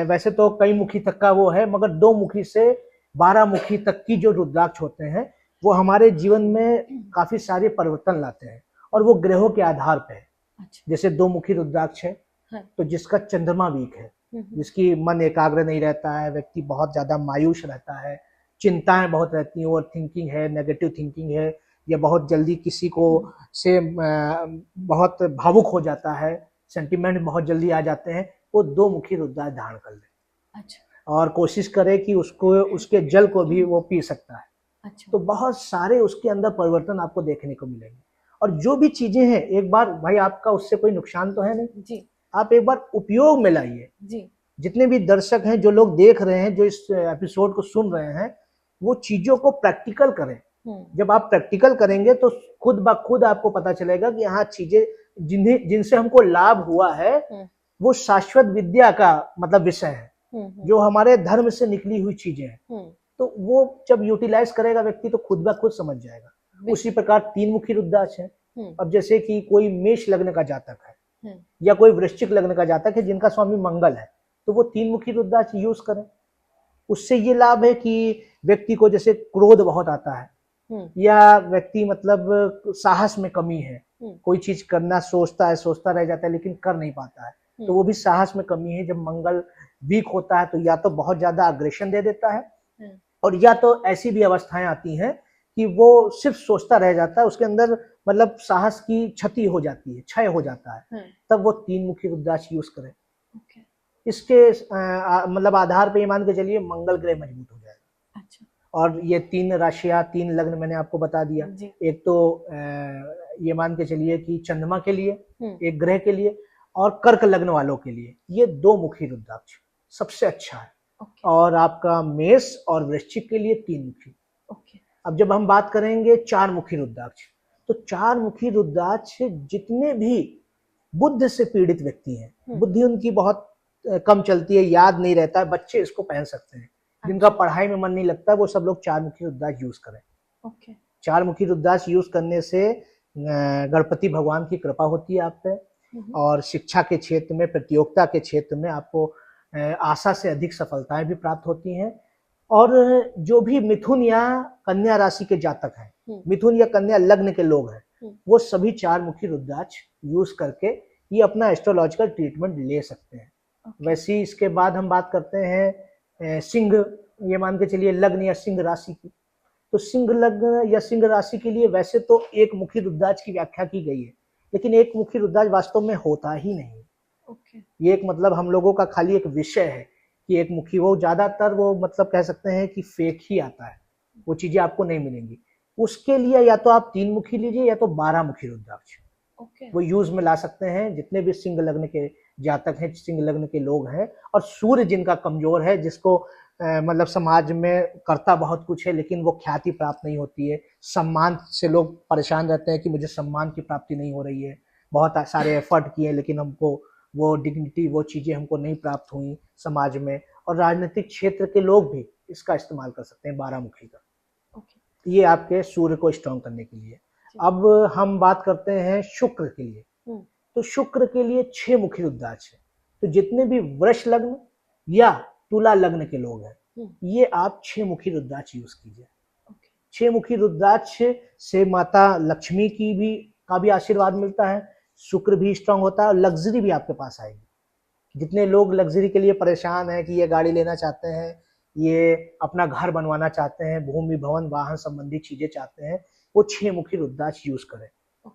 Speaker 2: वैसे तो कई मुखी तक का वो है, मगर 2 मुखी से 12 मुखी तक की जो रुद्राक्ष होते हैं वो हमारे जीवन में काफी सारे परिवर्तन लाते हैं, और वो ग्रहों के आधार पे है। जैसे 2 मुखी रुद्राक्ष है तो जिसका चंद्रमा वीक है, जिसकी मन एकाग्र नहीं रहता है, व्यक्ति बहुत ज्यादा मायूस रहता है, चिंताएं बहुत रहती हैं, ओवर थिंकिंग है, नेगेटिव थिंकिंग है, या बहुत जल्दी किसी को से बहुत भावुक हो जाता है, सेंटिमेंट बहुत जल्दी आ जाते हैं, वो 2 मुखी रुद्राक्ष धारण कर ले। और कोशिश करे कि उसको उसके जल को भी वो पी सकता है। तो बहुत सारे उसके अंदर परिवर्तन आपको देखने को मिलेंगे। और जो भी चीजें हैं, एक बार भाई आपका उससे कोई नुकसान तो है नहीं जी, आप एक बार उपयोग में लाइए जी। जितने भी दर्शक हैं, जो लोग देख रहे हैं, जो इस एपिसोड को सुन रहे हैं, वो चीजों को प्रैक्टिकल करें। जब आप प्रैक्टिकल करेंगे तो खुद ब खुद आपको पता चलेगा कि हाँ, चीजें जिनसे हमको लाभ हुआ है वो शाश्वत विद्या का मतलब विषय है, जो हमारे धर्म से निकली हुई चीजें हैं। तो वो जब यूटिलाइज करेगा व्यक्ति तो खुद ब खुद समझ जाएगा। उसी प्रकार 3 मुखी रुद्राक्ष है। अब जैसे कि कोई मेष लग्न का जातक है या कोई वृश्चिक लग्न का जातक है जिनका स्वामी मंगल है, तो वो 3 मुखी रुद्राक्ष यूज करें। उससे ये लाभ है कि व्यक्ति को जैसे क्रोध बहुत आता है या व्यक्ति मतलब साहस में कमी है, कोई चीज करना सोचता रह जाता है लेकिन कर नहीं पाता है, तो वो भी साहस में कमी है। जब मंगल वीक होता है तो या तो बहुत ज्यादा अग्रेशन दे देता है, और या तो ऐसी भी अवस्थाएं आती हैं कि वो सिर्फ सोचता रह जाता है, उसके अंदर मतलब साहस की क्षति हो जाती है, क्षय हो जाता है, तब वो 3 मुखी रुद्राक्ष यूज करें। इसके मतलब आधार पे ये मान के चलिए मंगल ग्रह मजबूत हो जाएगा। अच्छा। और ये 3 राशियां, 3 लग्न मैंने आपको बता दिया। एक तो ये मान के चलिए कि चंद्रमा के लिए, एक ग्रह के लिए, और कर्क लग्न वालों के लिए ये 2 मुखी रुद्राक्ष सबसे अच्छा है। और आपका मेष और वृश्चिक के लिए 3 मुखी। अब जब हम बात करेंगे 4 मुखी रुद्राक्ष, तो 4 मुखी रुद्राक्ष जितने भी बुद्ध से पीड़ित व्यक्ति हैं, बुद्धि उनकी बहुत कम चलती है, याद नहीं रहता है, बच्चे इसको पहन सकते हैं। जिनका पढ़ाई में मन नहीं लगता, वो सब लोग 4 मुखी रुद्राक्ष यूज करें। 4 मुखी रुद्राक्ष यूज करने से गणपति भगवान की कृपा होती है आप पे, और शिक्षा के क्षेत्र में, प्रतियोगिता के क्षेत्र में आपको आशा से अधिक सफलताएं भी प्राप्त होती हैं। और जो भी मिथुन या कन्या राशि के जातक हैं, मिथुन या कन्या लग्न के लोग हैं, वो सभी 4 मुखी रुद्राक्ष यूज करके ये अपना एस्ट्रोलॉजिकल ट्रीटमेंट ले सकते हैं। वैसे इसके बाद हम बात करते हैं सिंह, ये मान के चलिए लग्न या सिंह राशि की। तो सिंह लग्न या सिंह राशि के लिए वैसे तो 1 मुखी रुद्राक्ष की व्याख्या की गई है, लेकिन 1 मुखी रुद्राक्ष वास्तव में होता ही नहीं। ये एक मतलब हम लोगों का खाली एक विषय है कि 1 मुखी, वो ज्यादातर वो मतलब कह सकते हैं कि फेक ही आता है, वो चीजें आपको नहीं मिलेंगी। उसके लिए या तो आप 3 मुखी लीजिए या तो 12 मुखी रुद्राक्ष वो यूज में ला सकते हैं। जितने भी सिंह लग्न के जातक हैं, सिंह लग्न के लोग हैं, और सूर्य जिनका कमजोर है, जिसको मतलब समाज में करता बहुत कुछ है लेकिन वो ख्याति प्राप्त नहीं होती है, सम्मान से लोग परेशान रहते हैं कि मुझे सम्मान की प्राप्ति नहीं हो रही है, बहुत सारे एफर्ट किए लेकिन हमको वो डिग्निटी, वो चीजें हमको नहीं प्राप्त हुई समाज में। और राजनीतिक क्षेत्र के लोग भी इसका इस्तेमाल कर सकते हैं 12 मुखी का। ये आपके सूर्य को स्ट्रॉन्ग करने के लिए। अब हम बात करते हैं शुक्र के लिए। तो शुक्र के लिए 6 मुखी रुद्राक्ष है। तो जितने भी वृष लग्न या तुला लग्न के लोग हैं, ये आप 6 मुखी रुद्राक्ष यूज कीजिए। 6 मुखी रुद्राक्ष से माता लक्ष्मी का भी आशीर्वाद मिलता है, शुक्र भी स्ट्रांग होता है और लग्जरी भी आपके पास आएगी। जितने लोग लग्जरी के लिए परेशान हैं कि ये गाड़ी लेना चाहते हैं, ये अपना घर बनवाना चाहते हैं, भूमि भवन वाहन संबंधी चीजें चाहते हैं, वो 6 मुखी रुद्राक्ष यूज करें।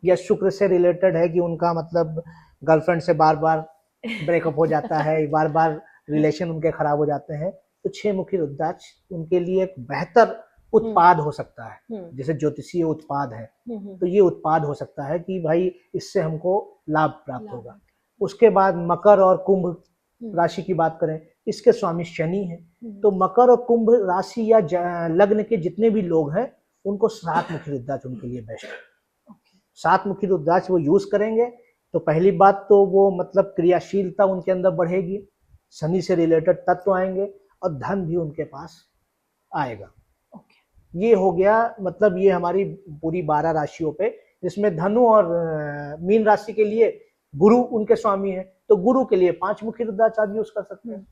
Speaker 2: या शुक्र से रिलेटेड है कि उनका मतलब गर्लफ्रेंड से बार बार ब्रेकअप हो जाता है, बार बार रिलेशन उनके खराब हो जाते हैं, तो 6 मुखी रुद्राक्ष उनके लिए एक बेहतर उत्पाद हो सकता है। जैसे ज्योतिषीय उत्पाद है, तो ये उत्पाद हो सकता है कि भाई इससे हमको लाभ प्राप्त होगा। उसके बाद मकर और कुंभ राशि की बात करें, इसके स्वामी शनि है, तो मकर और कुंभ राशि या लग्न के जितने भी लोग हैं उनको 7 मुखी रुद्राक्ष उनके लिए बेस्ट है। 7 मुखी रुद्राक्ष वो यूज करेंगे तो पहली बात तो वो मतलब क्रियाशीलता उनके अंदर बढ़ेगी, शनि से रिलेटेड तत्व आएंगे और धन भी उनके पास आएगा। ये हो गया, मतलब ये हमारी पूरी 12 राशियों पे, जिसमें धनु और मीन राशि के लिए गुरु उनके स्वामी है, तो गुरु के लिए 5 मुखी रुद्राक्ष आप यूज कर सकते हैं।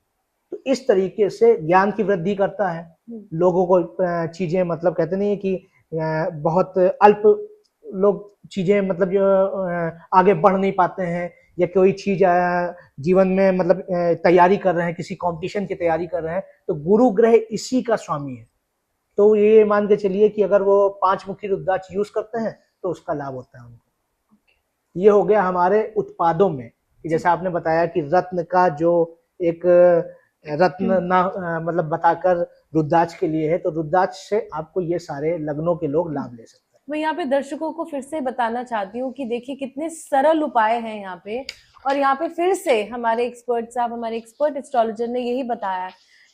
Speaker 2: तो इस तरीके से ज्ञान की वृद्धि करता है, लोगों को चीजें मतलब कहते नहीं है कि बहुत अल्प लोग चीजें मतलब जो आगे बढ़ नहीं पाते हैं या कोई चीज जीवन में मतलब तैयारी कर रहे हैं, किसी कंपटीशन की तैयारी कर रहे हैं, तो गुरु ग्रह इसी का स्वामी है। तो ये मान के चलिए कि अगर वो 5 मुखी रुद्राक्ष यूज करते हैं तो उसका लाभ होता है उनको। ये हो गया हमारे उत्पादों में, कि जैसे आपने बताया कि रत्न का जो एक रत्न ना मतलब बताकर रुद्राक्ष के लिए है, तो रुद्राक्ष से आपको ये सारे लग्नों के लोग लाभ ले सकते हैं।
Speaker 1: मैं यहाँ पे दर्शकों को फिर से बताना चाहती हूँ कि देखिए कितने सरल उपाय हैं यहाँ पे, और यहाँ पे फिर से हमारे एक्सपर्ट साहब, हमारे एक्सपर्ट एस्ट्रोलॉजर ने यही बताया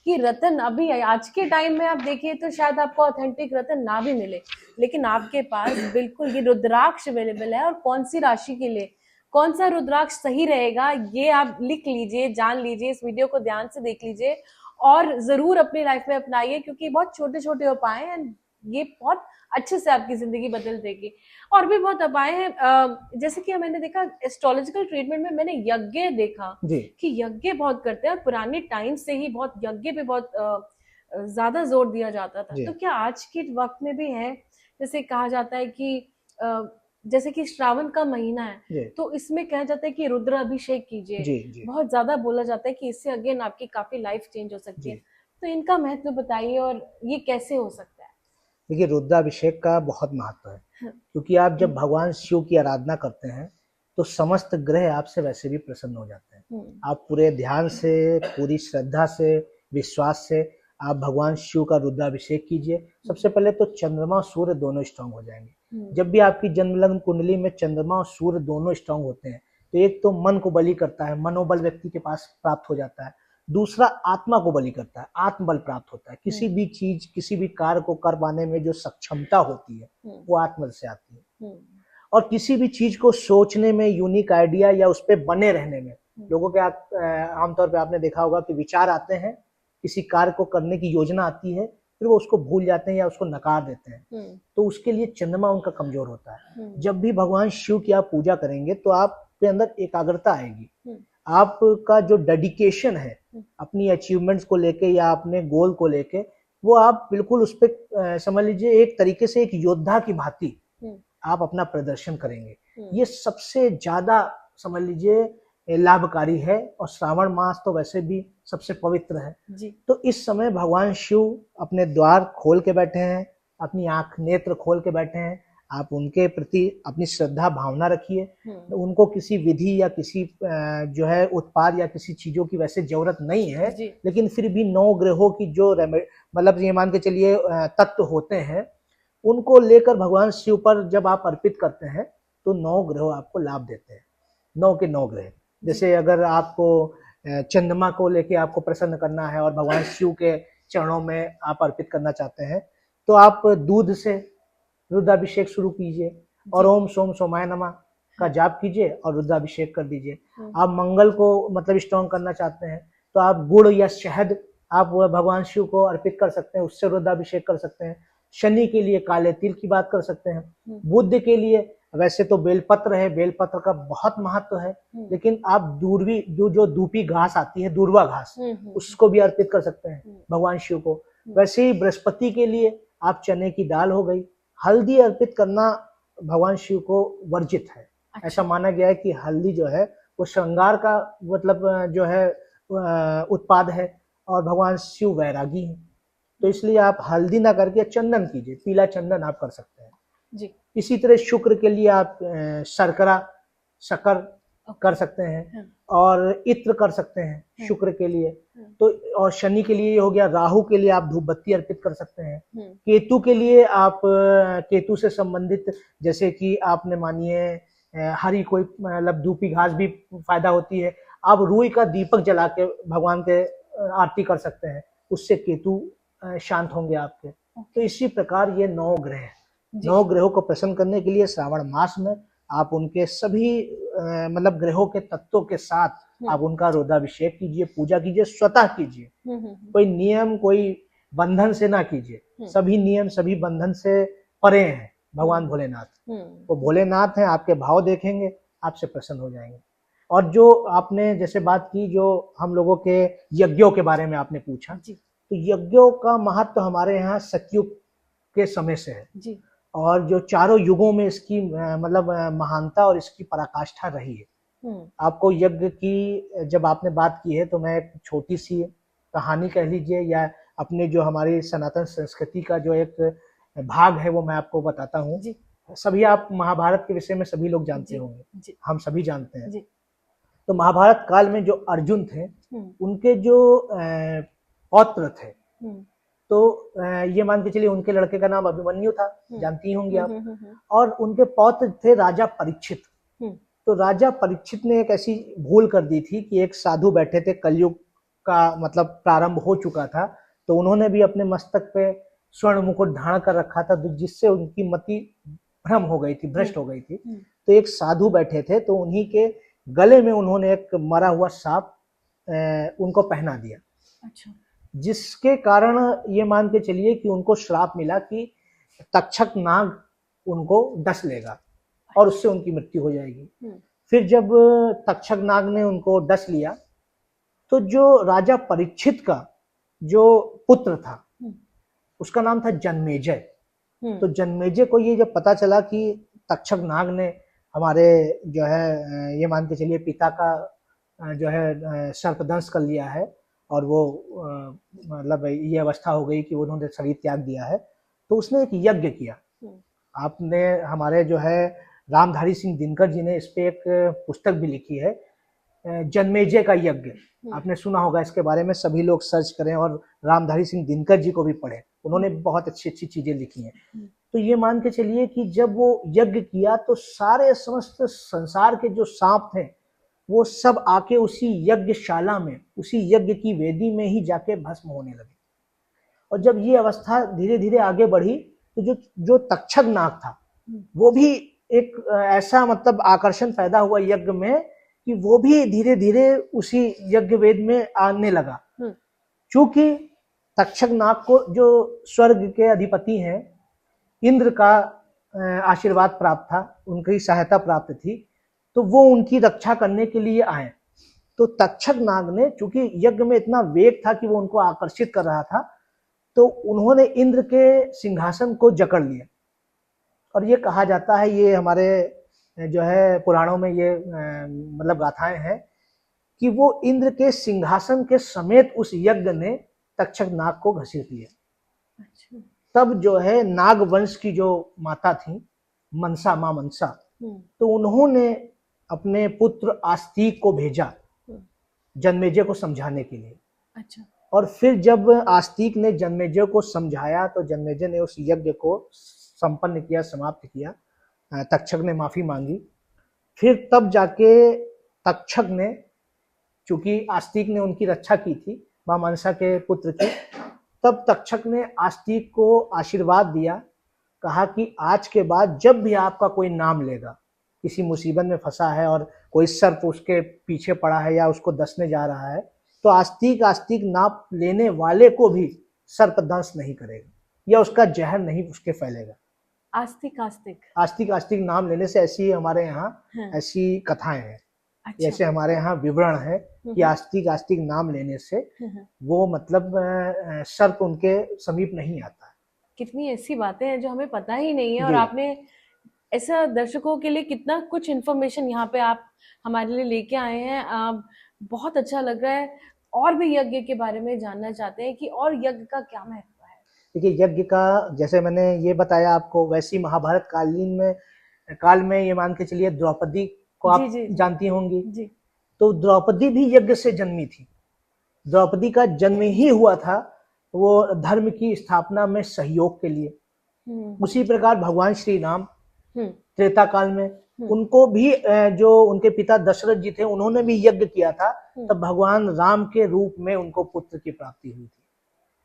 Speaker 1: कि रतन अभी आज के टाइम में आप देखिए तो शायद आपको ऑथेंटिक रतन ना भी मिले, लेकिन आपके पास बिल्कुल ये रुद्राक्ष अवेलेबल है। और कौन सी राशि के लिए कौन सा रुद्राक्ष सही रहेगा ये आप लिख लीजिए, जान लीजिए, इस वीडियो को ध्यान से देख लीजिए और जरूर अपनी लाइफ में अपनाइए, क्योंकि बहुत छोटे छोटे उपाय हैं, ये बहुत अच्छे से आपकी जिंदगी बदल देगी। और भी बहुत उपाय हैं, जैसे कि मैंने देखा एस्ट्रोलॉजिकल ट्रीटमेंट में, मैंने यज्ञ देखा कि यज्ञ बहुत करते हैं और पुराने टाइम से ही बहुत यज्ञ पे बहुत ज्यादा जोर दिया जाता था। तो क्या आज के वक्त में भी है? जैसे कहा जाता है कि जैसे कि श्रावण का महीना है तो इसमें कहा जाता है कि रुद्र अभिषेक कीजिए, बहुत ज्यादा बोला जाता है कि इससे अगेन आपकी काफी लाइफ चेंज हो सकती है। तो इनका महत्व बताइए और ये कैसे हो सकता है?
Speaker 2: देखिए, रुद्राभिषेक का बहुत महत्व है, क्योंकि आप जब भगवान शिव की आराधना करते हैं तो समस्त ग्रह आपसे वैसे भी प्रसन्न हो जाते हैं। आप पूरे ध्यान से, पूरी श्रद्धा से, विश्वास से आप भगवान शिव का रुद्राभिषेक कीजिए। सबसे पहले तो चंद्रमा और सूर्य दोनों स्ट्रांग हो जाएंगे। जब भी आपकी जन्म लग्न कुंडली में चंद्रमा और सूर्य दोनों स्ट्रांग होते हैं तो एक तो मन को बलि करता है, मनोबल व्यक्ति के पास प्राप्त हो जाता है। दूसरा आत्मा को बलि करता है, आत्मबल प्राप्त होता है। किसी भी चीज, किसी भी कार्य को कर पाने में जो सक्षमता होती है वो आत्मबल से आती है। और किसी भी चीज को सोचने में, यूनिक आइडिया या उस पर बने रहने में, लोगों के आमतौर पे आपने देखा होगा कि विचार आते हैं, किसी कार्य को करने की योजना आती है, फिर वो उसको भूल जाते हैं या उसको नकार देते हैं। तो उसके लिए चंद्रमा उनका कमजोर होता है। जब भी भगवान शिव की आप पूजा करेंगे तो आपके अंदर एकाग्रता आएगी, आपका जो डेडिकेशन है अपनी अचीवमेंट्स को लेके या अपने गोल को लेके, वो आप बिल्कुल उस पर समझ लीजिए एक तरीके से एक योद्धा की भांति आप अपना प्रदर्शन करेंगे। ये सबसे ज्यादा समझ लीजिए लाभकारी है। और श्रावण मास तो वैसे भी सबसे पवित्र है जी। तो इस समय भगवान शिव अपने द्वार खोल के बैठे हैं, अपनी आंख नेत्र खोल के बैठे हैं। आप उनके प्रति अपनी श्रद्धा भावना रखिए। तो उनको किसी विधि या किसी जो है उत्पाद या किसी चीजों की वैसे जरूरत नहीं है, लेकिन फिर भी 9 ग्रहों की जो मतलब ये मान के चलिए तत्व होते हैं, उनको लेकर भगवान शिव पर जब आप अर्पित करते हैं तो 9 ग्रह आपको लाभ देते हैं। 9 के 9 ग्रह, जैसे अगर आपको चंद्रमा को लेके आपको प्रसन्न करना है और भगवान शिव के चरणों में आप अर्पित करना चाहते हैं, तो आप दूध से रुद्राभिषेक शुरू कीजिए और ओम सोम सोमाय नमः का जाप कीजिए और रुद्राभिषेक कर दीजिए। आप मंगल को मतलब स्ट्रॉन्ग करना चाहते हैं तो आप गुड़ या शहद आप भगवान शिव को अर्पित कर सकते हैं, उससे रुद्राभिषेक कर सकते हैं। शनि के लिए काले तिल की बात कर सकते हैं। बुध के लिए वैसे तो बेलपत्र है, बेलपत्र का बहुत महत्व है, लेकिन आप दूरवी जो दूपी घास आती है, दूर्वा घास, उसको भी अर्पित कर सकते हैं भगवान शिव को। वैसे ही बृहस्पति के लिए आप चने की दाल हो गई। हल्दी अर्पित करना भगवान शिव को वर्जित है। ऐसा माना गया है कि हल्दी जो है वो श्रृंगार का मतलब जो है उत्पाद है, और भगवान शिव वैरागी हैं, तो इसलिए आप हल्दी ना करके चंदन कीजिए, पीला चंदन आप कर सकते हैं
Speaker 1: जी।
Speaker 2: इसी तरह शुक्र के लिए आप शक्कर कर सकते हैं, और इत्र कर सकते हैं शुक्र के लिए। तो और शनि के लिए ये हो गया। राहु के लिए आप धूप बत्ती अर्पित कर सकते हैं। केतु के लिए आप केतु से संबंधित, जैसे कि आपने मानिए हरी कोई मतलब धूपी घास भी फायदा होती है, आप रुई का दीपक जला के भगवान के आरती कर सकते हैं, उससे केतु शांत होंगे आपके। तो इसी प्रकार ये 9 ग्रह, 9 ग्रहों को प्रसन्न करने के लिए श्रावण मास में आप उनके सभी मतलब ग्रहों के तत्वों के साथ आप उनका रुद्राभिषेक कीजिए, पूजा कीजिए, स्वतः कीजिए। कोई नियम, कोई बंधन से ना कीजिए। सभी नियम, सभी बंधन से परे हैं भगवान भोलेनाथ। वो भोलेनाथ हैं, आपके भाव देखेंगे, आपसे प्रसन्न हो जाएंगे। और जो आपने जैसे बात की, जो हम लोगों के यज्ञों के बारे में आपने पूछा, तो यज्ञों का महत्व हमारे यहाँ सतयुग के समय से है जी। और जो चारों युगों में इसकी मतलब महानता और इसकी पराकाष्ठा रही है। आपको यज्ञ की जब आपने बात की है, तो मैं एक छोटी सी कहानी कह लीजिए, या अपने जो हमारी सनातन संस्कृति का जो एक भाग है वो मैं आपको बताता हूँ। सभी आप महाभारत के विषय में सभी लोग जानते होंगे, हम सभी जानते हैं। तो महाभारत काल में जो अर्जुन थे, उनके जो पौत्र थे, तो ये मान के चलिए उनके लड़के का नाम अभिमन्यु था, जानती होंगी आप। और उनके पौत्र थे राजा परीक्षित। तो राजा परीक्षित ने एक ऐसी भूल कर दी थी कि एक साधु बैठे थे, कलयुग का मतलब प्रारंभ हो चुका था, तो उन्होंने भी अपने मस्तक पे स्वर्ण मुकुट धारण कर रखा था, जिससे उनकी मति भ्रम हो गई थी, भ्रष्ट हो गई थी। तो एक साधु बैठे थे, तो उन्हीं के गले में उन्होंने एक मरा हुआ सांप उनको पहना दिया। अच्छा। जिसके कारण ये मान के चलिए कि उनको श्राप मिला कि तक्षक नाग उनको डस लेगा और उससे उनकी मृत्यु हो जाएगी। फिर जब तक्षक नाग ने उनको डस लिया, तो जो राजा परीक्षित का जो पुत्र था, उसका नाम था जन्मेजय। तो जन्मेजय को ये जब पता चला कि तक्षक नाग ने हमारे जो है ये मान के चलिए पिता का जो है सर्पदंश कर लिया है, और वो मतलब ये अवस्था हो गई कि उन्होंने शरीर त्याग दिया है, तो उसने एक यज्ञ किया। आपने हमारे जो है रामधारी सिंह दिनकर जी ने इस पे एक पुस्तक भी लिखी है, जन्मेजय का यज्ञ। आपने सुना होगा इसके बारे में, सभी लोग सर्च करें और रामधारी सिंह दिनकर जी को भी पढ़ें, उन्होंने बहुत अच्छी अच्छी चीजें लिखी हैं। तो ये मान के चलिए कि जब वो यज्ञ किया, तो सारे समस्त संसार के जो सांप थे वो सब आके उसी यज्ञशाला में, उसी यज्ञ की वेदी में ही जाके भस्म होने लगे। और जब ये अवस्था धीरे धीरे आगे बढ़ी, तो जो तक्षक नाग था, वो भी एक ऐसा मतलब आकर्षण पैदा हुआ यज्ञ में कि वो भी धीरे धीरे उसी यज्ञ वेद में आने लगा। क्योंकि तक्षक नाग को जो स्वर्ग के अधिपति हैं इंद्र का आशीर्वाद प्राप्त था, उनकी सहायता प्राप्त थी, तो वो उनकी रक्षा करने के लिए आए। तो तक्षक नाग ने, चूंकि यज्ञ में इतना वेग था कि वो उनको आकर्षित कर रहा था, तो उन्होंने इंद्र के सिंहासन को जकड़ लिया। और ये कहा जाता है, ये हमारे जो है पुराणों में ये मतलब गाथाएं हैं कि वो इंद्र के सिंहासन के समेत उस यज्ञ ने तक्षक नाग को घसीट लिया। अच्छा। तब जो है नाग वंश की जो माता थी मनसा, माँ मनसा, तो उन्होंने अपने पुत्र आस्तिक को भेजा जन्मेजय को समझाने के लिए। अच्छा। और फिर जब आस्तिक ने जन्मेजय को समझाया, तो जन्मेजय ने उस यज्ञ को संपन्न किया, समाप्त किया। तक्षक ने माफी मांगी। फिर तब जाके तक्षक ने, चूंकि आस्तिक ने उनकी रक्षा की थी माँ मनसा के पुत्र की, तब तक्षक ने आस्तिक को आशीर्वाद दिया, कहा कि आज के बाद जब भी आपका कोई नाम लेगा, किसी मुसीबत में फंसा है और कोई सर्प उसके पीछे पड़ा है या उसको डसने जा रहा है, तो आस्तिक नाम लेने वाले को भी सर्प दंश नहीं करेगा या उसका जहर नहीं उसके फैलेगा।
Speaker 1: आस्तिक आस्तिक।
Speaker 2: आस्तिक आस्तिक नाम लेने से ऐसी हमारे यहाँ
Speaker 1: हाँ,
Speaker 2: ऐसी कथाएं हैं,
Speaker 1: अच्छा।
Speaker 2: ऐसे हमारे यहाँ विवरण है कि
Speaker 1: हम्म,
Speaker 2: आस्तिक आस्तिक नाम लेने से
Speaker 1: हम्म।
Speaker 2: वो मतलब सर्प उनके समीप नहीं आता है।
Speaker 1: कितनी ऐसी बातें हैं जो हमें पता ही नहीं है, और
Speaker 2: जी
Speaker 1: आपने ऐसा दर्शकों के लिए कितना कुछ इन्फॉर्मेशन यहाँ पे आप हमारे लिए लेके आए हैं। बहुत अच्छा लग रहा है। और भी यज्ञ के बारे में जानना चाहते हैं कि और यज्ञ का क्या महत्व है।
Speaker 2: देखिए, यज्ञ का जैसे मैंने ये बताया आपको, वैसी महाभारत काल में ये मान के चलिए द्रौपदी को
Speaker 1: जी
Speaker 2: आप
Speaker 1: जी जी
Speaker 2: जानती होंगी।
Speaker 1: जी।
Speaker 2: तो द्रौपदी भी यज्ञ से जन्मी थी। द्रौपदी का जन्म ही हुआ था वो धर्म की स्थापना में सहयोग के लिए। उसी प्रकार भगवान श्री राम
Speaker 1: हम्म
Speaker 2: त्रेता काल में
Speaker 1: हम्म
Speaker 2: उनको भी जो उनके पिता दशरथ जी थे उन्होंने भी यज्ञ किया था, तब भगवान राम के रूप में उनको पुत्र की प्राप्ति हुई थी।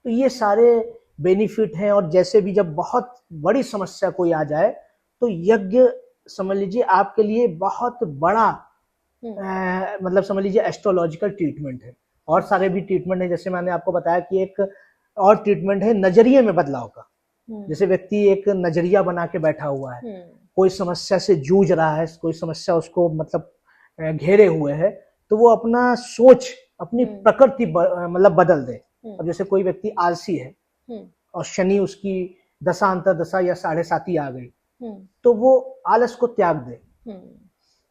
Speaker 2: तो ये सारे बेनिफिट हैं। और जैसे भी जब बहुत बड़ी समस्या कोई आ जाए तो यज्ञ समझ लीजिए आपके लिए बहुत बड़ा मतलब समझ लीजिए एस्ट्रोलॉजिकल ट्रीटमेंट है। और सारे भी ट्रीटमेंट है, जैसे मैंने आपको बताया कि एक और ट्रीटमेंट है नजरिए में बदलाव का। जैसे व्यक्ति एक नजरिया बना के बैठा हुआ है, कोई समस्या से जूझ रहा है, कोई समस्या उसको मतलब घेरे हुए है, तो वो अपना सोच अपनी प्रकृति मतलब बदल दे। अब जैसे कोई व्यक्ति आलसी है और शनि उसकी दशा अंतर दशा या 7.5 आ गई, तो वो आलस को त्याग दे।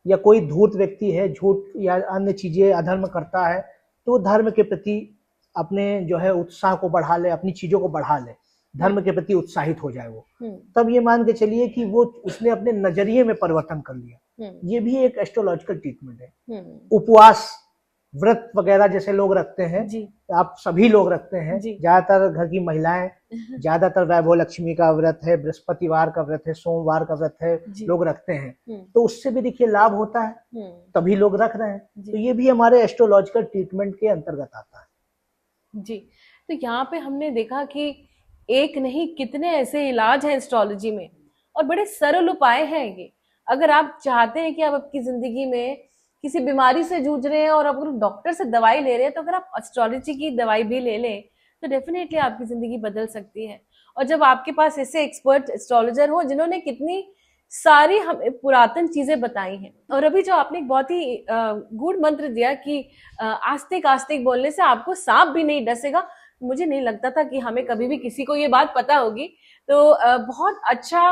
Speaker 2: या कोई धूर्त व्यक्ति है, झूठ या अन्य चीजें अधर्म करता है, तो वो धर्म के प्रति अपने जो है उत्साह को बढ़ा ले, अपनी चीजों को बढ़ा ले, धर्म के प्रति उत्साहित हो जाए वो। तब ये मान के चलिए कि वो उसने अपने नजरिए में परिवर्तन कर लिया। ये भी एक एस्ट्रोलॉजिकल ट्रीटमेंट है। उपवास व्रत वगैरह जैसे लोग रखते हैं, आप सभी लोग रखते हैं, ज्यादातर घर की महिलाएं, ज्यादातर वैभव लक्ष्मी का व्रत है, बृहस्पतिवार का व्रत है, सोमवार का व्रत है, लोग रखते हैं। तो उससे भी देखिए लाभ होता है, तभी लोग रख रहे हैं। तो ये भी हमारे एस्ट्रोलॉजिकल ट्रीटमेंट के अंतर्गत आता है।
Speaker 1: जी। तो यहाँ पे हमने देखा कि एक नहीं कितने ऐसे इलाज हैं एस्ट्रोलॉजी में, और बड़े सरल उपाय हैं ये। अगर आप चाहते हैं कि आप आपकी जिंदगी में किसी बीमारी से जूझ रहे हैं और अगर डॉक्टर से दवाई ले रहे हैं, तो अगर आप एस्ट्रोलॉजी की दवाई भी ले लें तो डेफिनेटली आपकी जिंदगी बदल सकती है। और जब आपके पास ऐसे एक्सपर्ट एस्ट्रोलॉजर हो जिन्होंने कितनी सारी हमें पुरातन चीजें बताई हैं, और अभी जो आपने एक बहुत ही गूढ़ मंत्र दिया कि आस्तिक आस्तिक बोलने से आपको सांप भी नहीं डसेगा, मुझे नहीं लगता था कि हमें कभी भी किसी को ये बात पता होगी। तो बहुत अच्छा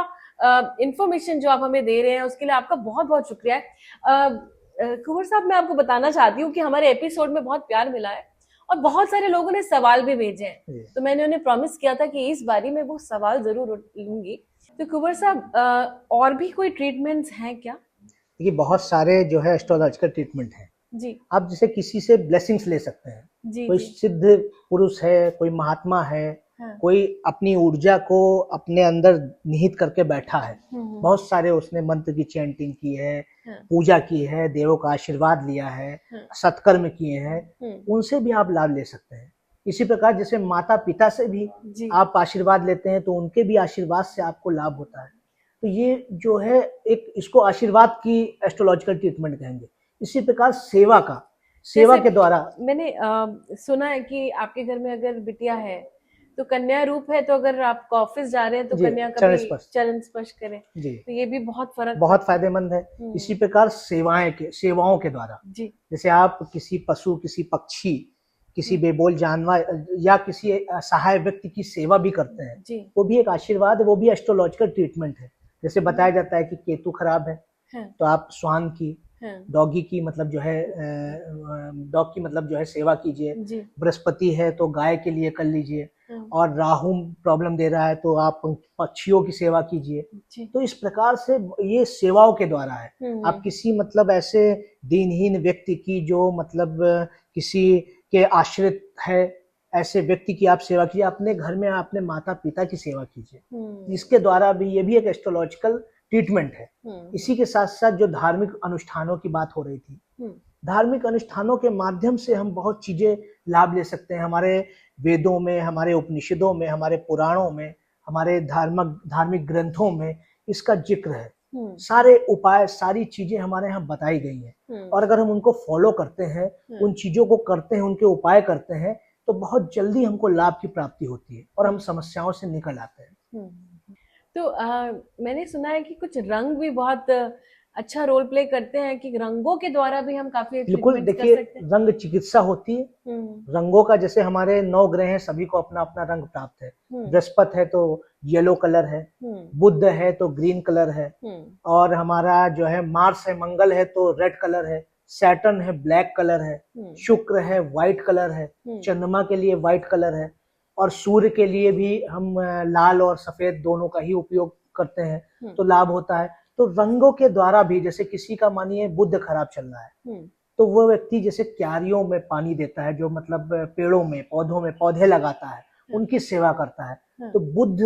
Speaker 1: इंफॉर्मेशन जो आप हमें दे रहे हैं उसके लिए आपका बहुत बहुत शुक्रिया है। कुंवर साहब, मैं आपको बताना चाहती हूँ कि हमारे एपिसोड में बहुत प्यार मिला है और बहुत सारे लोगों ने सवाल भी भेजे हैं, तो मैंने उन्हें प्रॉमिस किया था कि इस बारी में वो सवाल जरूर लूंगी। तो कुंवर साहब, और भी कोई ट्रीटमेंट्स हैं क्या?
Speaker 2: देखिए, बहुत सारे जो है एस्ट्रोलॉजिकल ट्रीटमेंट हैं
Speaker 1: जी।
Speaker 2: आप जैसे किसी से ब्लेसिंग्स ले सकते हैं।
Speaker 1: जी,
Speaker 2: कोई
Speaker 1: जी।
Speaker 2: सिद्ध पुरुष है, कोई महात्मा है,
Speaker 1: हाँ।
Speaker 2: कोई अपनी ऊर्जा को अपने अंदर निहित करके बैठा है, बहुत सारे उसने मंत्र की चैंटिंग की है,
Speaker 1: हाँ।
Speaker 2: पूजा की है, देवों का आशीर्वाद लिया है,
Speaker 1: हाँ।
Speaker 2: सत्कर्म किए हैं, उनसे भी आप लाभ ले सकते हैं। इसी प्रकार जैसे माता पिता से भी आप आशीर्वाद लेते हैं तो उनके भी आशीर्वाद से आपको लाभ होता है। तो ये जो है एक इसको आशीर्वाद की एस्ट्रोलॉजिकल ट्रीटमेंट कहेंगे। इसी प्रकार सेवा के द्वारा
Speaker 1: मैंने सुना है कि आपके घर में अगर बिटिया है तो कन्या रूप है, तो अगर आप ऑफिस जा रहे हैं तो कन्या का चरण स्पर्श करें, तो ये भी बहुत
Speaker 2: फायदेमंद है। इसी प्रकार सेवाओं के द्वारा जैसे आप किसी पशु, किसी पक्षी, किसी बेबोल जानवर या किसी असहाय व्यक्ति की सेवा भी करते हैं, वो भी एक आशीर्वाद है, वो भी एस्ट्रोलॉजिकल ट्रीटमेंट है। जैसे बताया जाता है कि केतु खराब है तो आप स्वान की, डॉगी की मतलब जो है डॉग की मतलब जो है सेवा कीजिए। बृहस्पति है तो गाय के लिए कर लीजिए, और राहु प्रॉब्लम दे रहा है तो आप पक्षियों की सेवा कीजिए। तो इस प्रकार से ये सेवाओं के द्वारा है। आप किसी मतलब ऐसे दीनहीन व्यक्ति की जो मतलब किसी के आश्रित है, ऐसे व्यक्ति की आप सेवा कीजिए। अपने घर में अपने माता पिता की सेवा कीजिए, इसके द्वारा भी ये भी एक एस्ट्रोलॉजिकल ट्रीटमेंट है। इसी के साथ साथ जो धार्मिक अनुष्ठानों की बात हो रही थी, धार्मिक अनुष्ठानों के माध्यम से हम बहुत चीजें लाभ ले सकते हैं। हमारे वेदों में, हमारे उपनिषदों में, हमारे पुराणों में, हमारे धार्मिक ग्रंथों में इसका जिक्र है। सारे उपाय, सारी चीजें हमारे यहाँ बताई गई हैं, और अगर हम उनको फॉलो करते हैं, उन चीजों को करते हैं, उनके उपाय करते हैं, तो बहुत जल्दी हमको लाभ की प्राप्ति होती है और हम समस्याओं से निकल आते हैं।
Speaker 1: तो मैंने सुना है कि कुछ रंग भी बहुत अच्छा रोल प्ले करते हैं, कि रंगों के द्वारा भी हम काफी
Speaker 2: बिल्कुल,
Speaker 1: ट्रीटमेंट्स कर
Speaker 2: देखिए
Speaker 1: सकते हैं।
Speaker 2: रंग चिकित्सा होती है। रंगों का जैसे हमारे 9 ग्रह हैं, सभी को अपना अपना रंग प्राप्त है।
Speaker 1: हम्म
Speaker 2: बृहस्पति है तो येलो कलर है,
Speaker 1: हम्म
Speaker 2: बुध है तो ग्रीन कलर है,
Speaker 1: हम्म
Speaker 2: और हमारा जो है मार्स है, मंगल है तो रेड कलर है, सैटर्न है ब्लैक कलर है,
Speaker 1: हम्म
Speaker 2: शुक्र है व्हाइट कलर है,
Speaker 1: हम्म
Speaker 2: चंद्रमा के लिए व्हाइट कलर है, और सूर्य के लिए भी हम लाल और सफेद दोनों का ही उपयोग करते हैं,
Speaker 1: हम्म
Speaker 2: तो लाभ होता है। तो रंगों के द्वारा भी, जैसे किसी का मानिए बुध खराब चल रहा है,
Speaker 1: हम्म
Speaker 2: तो वो व्यक्ति जैसे क्यारियों में पानी देता है, जो मतलब पेड़ों में पौधों में पौधे लगाता है, उनकी सेवा करता है,
Speaker 1: हाँ,
Speaker 2: तो बुध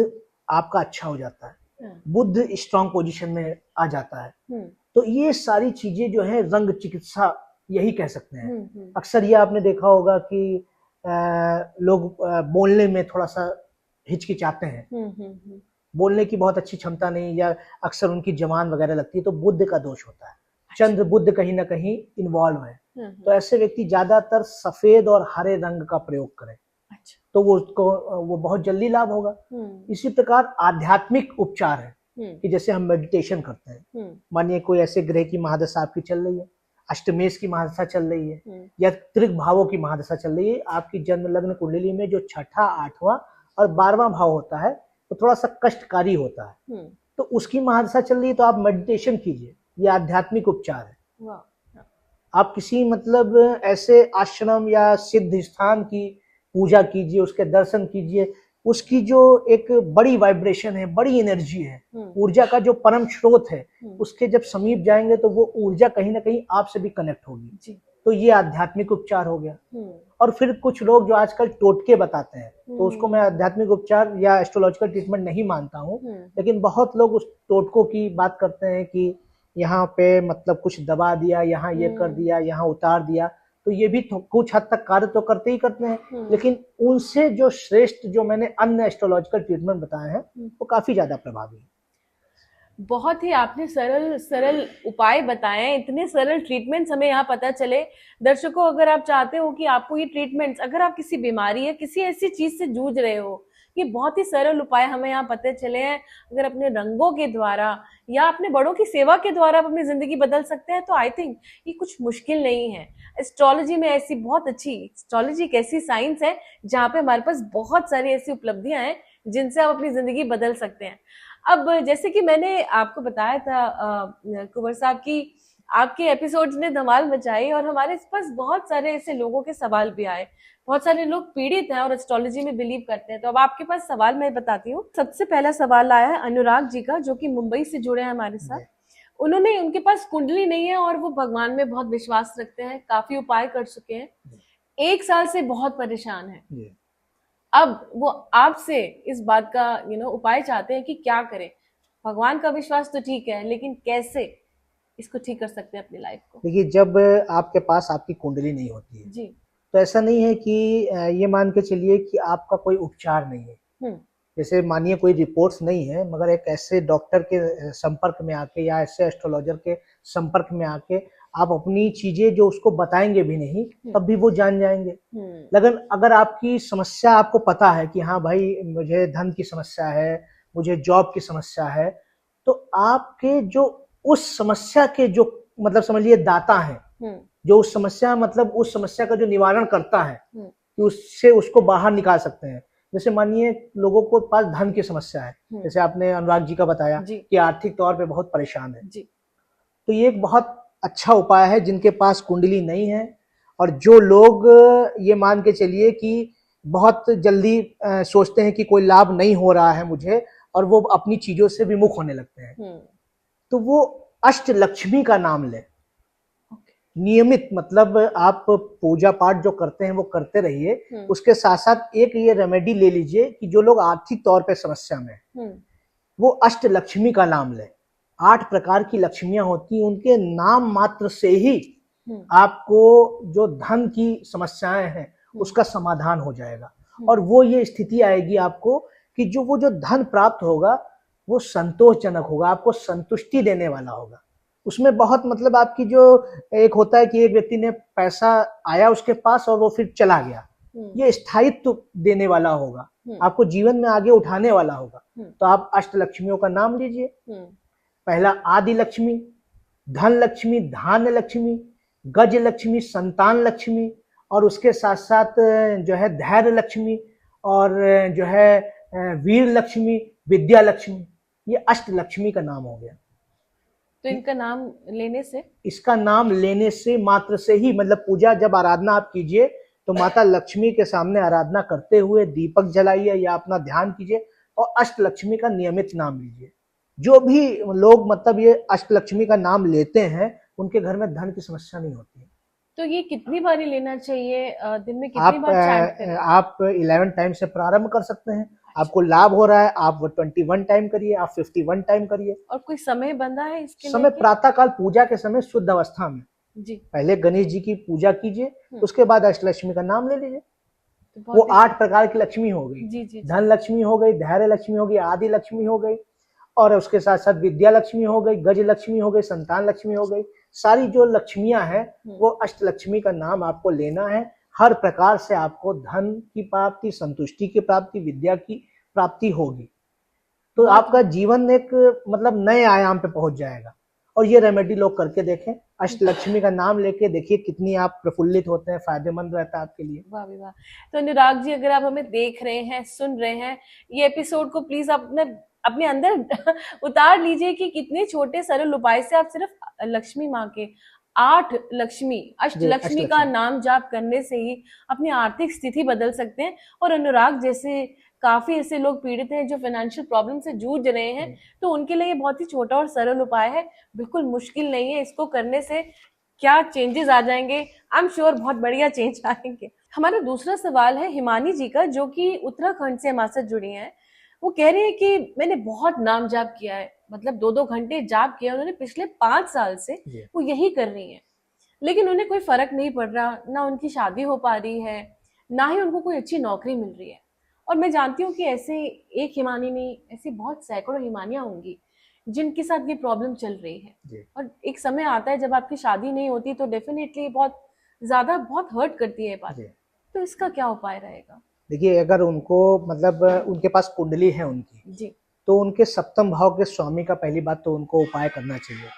Speaker 2: आपका अच्छा हो जाता है,
Speaker 1: हाँ,
Speaker 2: बुध स्ट्रांग पोजीशन में आ जाता है।
Speaker 1: हम्म
Speaker 2: तो ये सारी चीजें जो है रंग चिकित्सा यही कह सकते हैं।
Speaker 1: हम्म
Speaker 2: अक्सर ये आपने देखा होगा कि लोग बोलने में थोड़ा सा हिचकिचाते हैं,
Speaker 1: हम्म।
Speaker 2: बोलने की बहुत अच्छी क्षमता नहीं, या अक्सर उनकी जबान वगैरह लगती है, तो बुध का दोष होता है।
Speaker 1: अच्छा।
Speaker 2: चंद्र बुध कहीं ना कहीं इन्वॉल्व है,
Speaker 1: हाँ,
Speaker 2: तो ऐसे व्यक्ति ज्यादातर सफेद और हरे रंग का प्रयोग करें,
Speaker 1: अच्छा।
Speaker 2: तो वो बहुत जल्दी लाभ होगा। इसी प्रकार आध्यात्मिक उपचार है कि जैसे हम मेडिटेशन करते हैं, मानिए कोई ऐसे ग्रह की महादशा आपकी चल रही है, अष्टमेश की महादशा चल रही है, या त्रिक भावों की महादशा चल रही है, आपकी जन्म लग्न कुंडली में जो छठा, आठवां और 12वां भाव होता है तो थोड़ा सा कष्टकारी होता है, तो उसकी महादशा चल रही है, तो आप मेडिटेशन कीजिए, ये आध्यात्मिक उपचार है।
Speaker 1: वाह।
Speaker 2: आप किसी मतलब ऐसे आश्रम या सिद्ध स्थान की पूजा कीजिए, उसके दर्शन कीजिए, उसकी जो एक बड़ी वाइब्रेशन है, बड़ी एनर्जी है, ऊर्जा का जो परम स्रोत है, उसके जब समीप जाएंगे तो वो ऊर्जा कहीं ना कहीं आपसे भी कनेक्ट होगी
Speaker 1: जी।
Speaker 2: तो ये आध्यात्मिक उपचार हो गया। और फिर कुछ लोग जो आजकल टोटके बताते हैं, तो उसको मैं आध्यात्मिक उपचार या एस्ट्रोलॉजिकल ट्रीटमेंट नहीं मानता हूँ, लेकिन बहुत लोग उस टोटकों की बात करते हैं कि यहाँ पे मतलब कुछ दबा दिया, यहाँ ये कर दिया, यहाँ उतार दिया, तो ये भी कुछ हद तक कार्य तो करते ही करते हैं, लेकिन उनसे जो श्रेष्ठ जो मैंने अन्य एस्ट्रोलॉजिकल ट्रीटमेंट बताए हैं वो काफी ज्यादा प्रभावी है।
Speaker 1: बहुत ही आपने सरल सरल उपाय बताए हैं, इतने सरल ट्रीटमेंट्स हमें यहाँ पता चले। दर्शकों, अगर आप चाहते हो कि आपको ये ट्रीटमेंट्स, अगर आप किसी बीमारी या किसी ऐसी चीज से जूझ रहे हो, ये बहुत ही सरल उपाय हमें यहाँ पता चले हैं। अगर अपने रंगों के द्वारा या अपने बड़ों की सेवा के द्वारा आप अपनी जिंदगी बदल सकते हैं, तो आई थिंक ये कुछ मुश्किल नहीं है। एस्ट्रोलॉजी में ऐसी बहुत अच्छी, एस्ट्रोलॉजी एक ऐसी साइंस है जहाँ पे हमारे पास बहुत सारी ऐसी उपलब्धियां हैं जिनसे आप अपनी जिंदगी बदल सकते हैं। अब जैसे कि मैंने आपको बताया था कुंवर साहब की, आपके एपिसोड्स ने धमाल मचाई और हमारे पास बहुत सारे ऐसे लोगों के सवाल भी आए। बहुत सारे लोग पीड़ित हैं और एस्ट्रोलॉजी में बिलीव करते हैं, तो अब आपके पास सवाल मैं बताती हूँ। सबसे पहला सवाल आया है अनुराग जी का, जो कि मुंबई से जुड़े हैं हमारे साथ। उनके पास कुंडली नहीं है और वो भगवान में बहुत विश्वास रखते हैं, काफी उपाय कर चुके हैं, 1 साल से बहुत परेशान है। अब वो आपसे इस बात का उपाय चाहते हैं कि क्या करें। भगवान का विश्वास तो ठीक है, लेकिन कैसे इसको ठीक कर सकते हैं अपनी लाइफ को।
Speaker 2: देखिए, जब आपके पास आपकी कुंडली नहीं होती है
Speaker 1: जी।
Speaker 2: तो ऐसा नहीं है कि ये मान के चलिए कि आपका कोई उपचार नहीं है। जैसे मानिए कोई रिपोर्ट्स नहीं है, मगर एक ऐसे डॉक्टर के संपर्क में आके या ऐसे एस्ट्रोलॉजर के संपर्क में आके आप अपनी चीजें जो उसको बताएंगे भी नहीं, तब भी वो जान जाएंगे। लेकिन अगर आपकी समस्या आपको पता है कि हाँ भाई मुझे धन की समस्या है, मुझे जॉब की समस्या है, तो आपके जो उस समस्या के जो मतलब समझिए दाता है, जो उस समस्या मतलब उस समस्या का जो निवारण करता है, कि उससे उसको बाहर निकाल सकते हैं। जैसे मानिए लोगों को पास धन की समस्या है, जैसे आपने अनुराग जी का बताया कि आर्थिक तौर पे बहुत परेशान है, तो ये एक बहुत अच्छा उपाय है जिनके पास कुंडली नहीं है, और जो लोग ये मान के चलिए कि बहुत जल्दी सोचते हैं कि कोई लाभ नहीं हो रहा है मुझे, और वो अपनी चीजों से विमुख होने लगते हैं, तो वो अष्टलक्ष्मी का नाम ले। नियमित मतलब आप पूजा पाठ जो करते हैं वो करते रहिए, उसके साथ साथ एक ये रेमेडी ले लीजिए कि जो लोग आर्थिक तौर पे समस्या में, वो अष्टलक्ष्मी का नाम ले। 8 प्रकार की लक्ष्मियां होती हैं, उनके नाम मात्र से ही आपको जो धन की समस्याएं हैं उसका समाधान हो जाएगा, और वो ये स्थिति आएगी आपको कि वो जो धन प्राप्त होगा वो संतोषजनक होगा, आपको संतुष्टि देने वाला होगा। उसमें बहुत मतलब आपकी जो एक होता है कि एक व्यक्ति ने पैसा आया उसके पास और वो फिर चला गया, ये स्थायित्व देने वाला होगा, आपको जीवन में आगे उठाने वाला होगा। तो आप अष्टलक्ष्मियों का नाम लीजिए। पहला आदि लक्ष्मी, धन लक्ष्मी, धान्य लक्ष्मी, गज लक्ष्मी, संतान लक्ष्मी, और उसके साथ साथ जो है धैर्य लक्ष्मी, और जो है वीर लक्ष्मी, विद्या लक्ष्मी। ये अष्ट लक्ष्मी का नाम हो गया।
Speaker 1: तो इनका नाम लेने से,
Speaker 2: इसका नाम लेने से मात्र से ही, मतलब पूजा जब आराधना आप कीजिए तो माता लक्ष्मी के सामने आराधना करते हुए दीपक जलाइए या अपना ध्यान कीजिए और अष्ट लक्ष्मी का नियमित नाम लीजिए। जो भी लोग मतलब ये अष्ट लक्ष्मी का नाम लेते हैं उनके घर में धन की समस्या नहीं होती है।
Speaker 1: तो ये कितनी बारी लेना चाहिए, दिन में कितनी बार चैंट करें?
Speaker 2: आप 11 टाइम से प्रारंभ कर सकते हैं। आपको लाभ हो रहा है आप 21 टाइम करिए, आप 51 टाइम करिए।
Speaker 1: और कोई समय बंधा है इसके
Speaker 2: समय प्रातः काल पूजा के समय शुद्ध अवस्था में
Speaker 1: जी।
Speaker 2: पहले गणेश जी की पूजा कीजिए, उसके बाद अष्टलक्ष्मी का नाम ले लीजिए।
Speaker 1: तो
Speaker 2: वो 8 प्रकार की लक्ष्मी हो गई।
Speaker 1: जी, जी,
Speaker 2: धन लक्ष्मी हो गई, धैर्य लक्ष्मी हो गई, आदि लक्ष्मी हो गई, और उसके साथ साथ विद्या लक्ष्मी हो गई, गज लक्ष्मी हो गई, संतान लक्ष्मी हो गई। सारी जो लक्ष्मियां हैं वो अष्टलक्ष्मी का नाम आपको लेना है। हर प्रकार से आपको धन की प्राप्ति, संतुष्टि की प्राप्ति, विद्या की प्राप्ति होगी। तो आपका जीवन एक मतलब नए आयाम पे पहुंच जाएगा। और ये रेमेडी लोग करके देखें, अष्टलक्ष्मी का नाम लेके देखिए कितनी आप प्रफुल्लित होते हैं, फायदेमंद रहता है आपके लिए।
Speaker 1: वाह वाह। तो अनुराग जी, अगर आप हमें देख रहे हैं, सुन रहे हैं, ये एपिसोड को प्लीज आप अपने अंदर उतार लीजिए कि कितने छोटे सरल उपाय से आप सिर्फ लक्ष्मी माँ के 8 लक्ष्मी, अष्टलक्ष्मी का नाम जाप करने से ही अपनी आर्थिक स्थिति बदल सकते हैं। और अनुराग जैसे काफी ऐसे लोग पीड़ित हैं जो फाइनेंशियल प्रॉब्लम से जूझ रहे हैं, तो उनके लिए ये बहुत ही छोटा और सरल उपाय है, बिल्कुल मुश्किल नहीं है। इसको करने से क्या चेंजेस आ जाएंगे, आई एम श्योर बहुत बढ़िया चेंज आएंगे। हमारा दूसरा सवाल है हिमानी जी का, जो कि उत्तराखंड से हमारे साथ जुड़ी हैं। वो कह रहे हैं कि मैंने बहुत नाम जाप किया है, मतलब 2-2 घंटे जाप किया उन्होंने पिछले 5 साल से, वो यही कर रही हैं, लेकिन उन्हें कोई फर्क नहीं पड़ रहा, ना उनकी शादी हो पा रही है, ना ही उनको कोई अच्छी नौकरी मिल रही है। और मैं जानती हूँ कि ऐसे एक हिमानी नहीं, ऐसी बहुत सैकड़ों हिमानियां होंगी जिनके साथ ये प्रॉब्लम चल रही है। और एक समय आता है जब आपकी शादी नहीं होती तो डेफिनेटली बहुत ज्यादा बहुत हर्ट करती है बात। तो इसका क्या उपाय रहेगा?
Speaker 2: देखिए, अगर उनको मतलब उनके पास कुंडली है उनकी
Speaker 1: जी,
Speaker 2: तो उनके सप्तम भाव के स्वामी का पहली बात तो उनको उपाय करना चाहिए।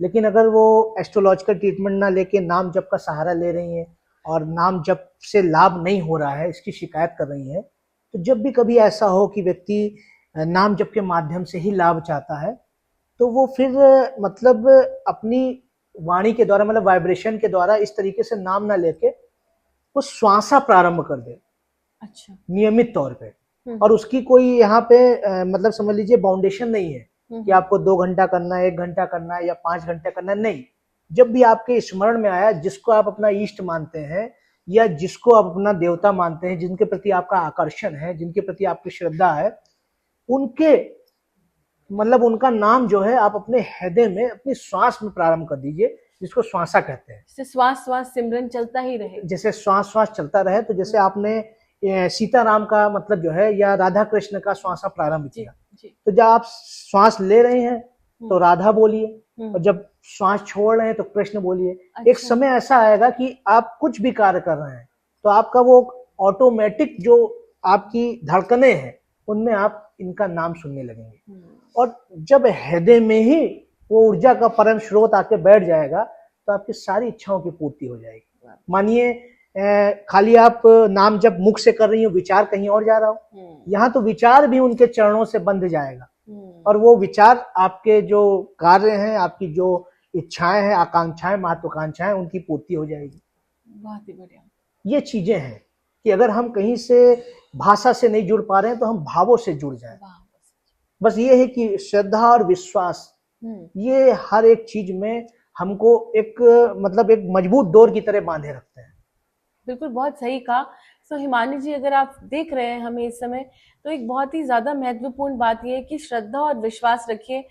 Speaker 2: लेकिन अगर वो एस्ट्रोलॉजिकल ट्रीटमेंट ना लेके नाम जप का सहारा ले रही हैं और नाम जप से लाभ नहीं हो रहा है, इसकी शिकायत कर रही हैं, तो जब भी कभी ऐसा हो कि व्यक्ति नाम जप के माध्यम से ही लाभ चाहता है, तो वो फिर मतलब अपनी वाणी के द्वारा, मतलब वाइब्रेशन के द्वारा इस तरीके से नाम ना लेके वो श्वासा प्रारंभ कर दे।
Speaker 1: अच्छा,
Speaker 2: नियमित तौर पे। और उसकी कोई यहाँ पे मतलब समझ लीजिए बाउंडेशन नहीं है कि आपको 2 घंटा करना है, 1 घंटा करना है या 5 घंटे करना है, नहीं। जब भी आपके स्मरण में आया, जिसको आप अपना इष्ट मानते हैं या जिसको आप अपना देवता मानते हैं, जिनके प्रति आपका आकर्षण है, जिनके प्रति आपकी श्रद्धा है, उनके मतलब उनका नाम जो है आप अपने हृदय में अपनी श्वास में प्रारंभ कर दीजिए, जिसको श्वासा कहते हैं।
Speaker 1: श्वास श्वास सिमरन चलता ही रहे,
Speaker 2: जैसे श्वास श्वास चलता रहे। तो जैसे आपने सीताराम का मतलब जो है या राधा कृष्ण का श्वासा प्रारंभ किया, तो जब आप श्वास ले रहे हैं तो राधा बोलिए, और जब श्वास छोड़ रहे हैं तो कृष्ण बोलिए। अच्छा। एक समय ऐसा आएगा कि आप कुछ भी कार्य कर रहे हैं तो आपका वो ऑटोमेटिक जो आपकी धड़कने हैं उनमें आप इनका नाम सुनने लगेंगे। और जब हृदय में ही वो ऊर्जा का परम स्रोत आके बैठ जाएगा तो आपकी सारी इच्छाओं की पूर्ति हो जाएगी। मानिए खाली आप नाम जब मुख से कर रही हो, विचार कहीं और जा रहा हो, यहाँ तो विचार भी उनके चरणों से बंध जाएगा और वो विचार आपके जो कार्य हैं, आपकी जो इच्छाएं हैं, आकांक्षाएं, महत्वाकांक्षाएं, उनकी पूर्ति हो जाएगी।
Speaker 1: बहुत ही बढ़िया।
Speaker 2: ये चीजें हैं कि अगर हम कहीं से भाषा से नहीं जुड़ पा रहे हैं तो हम भावों से जुड़ जाए। बस ये है कि श्रद्धा और विश्वास, ये हर एक चीज में हमको एक मतलब एक मजबूत डोर की तरह बांधे रखते हैं।
Speaker 1: बिल्कुल, बहुत सही कहा। तो हिमानी जी, अगर आप देख रहे हैं हमें इस समय, तो एक बहुत ही ज्यादा महत्वपूर्ण बात यह है कि श्रद्धा और विश्वास रखिए।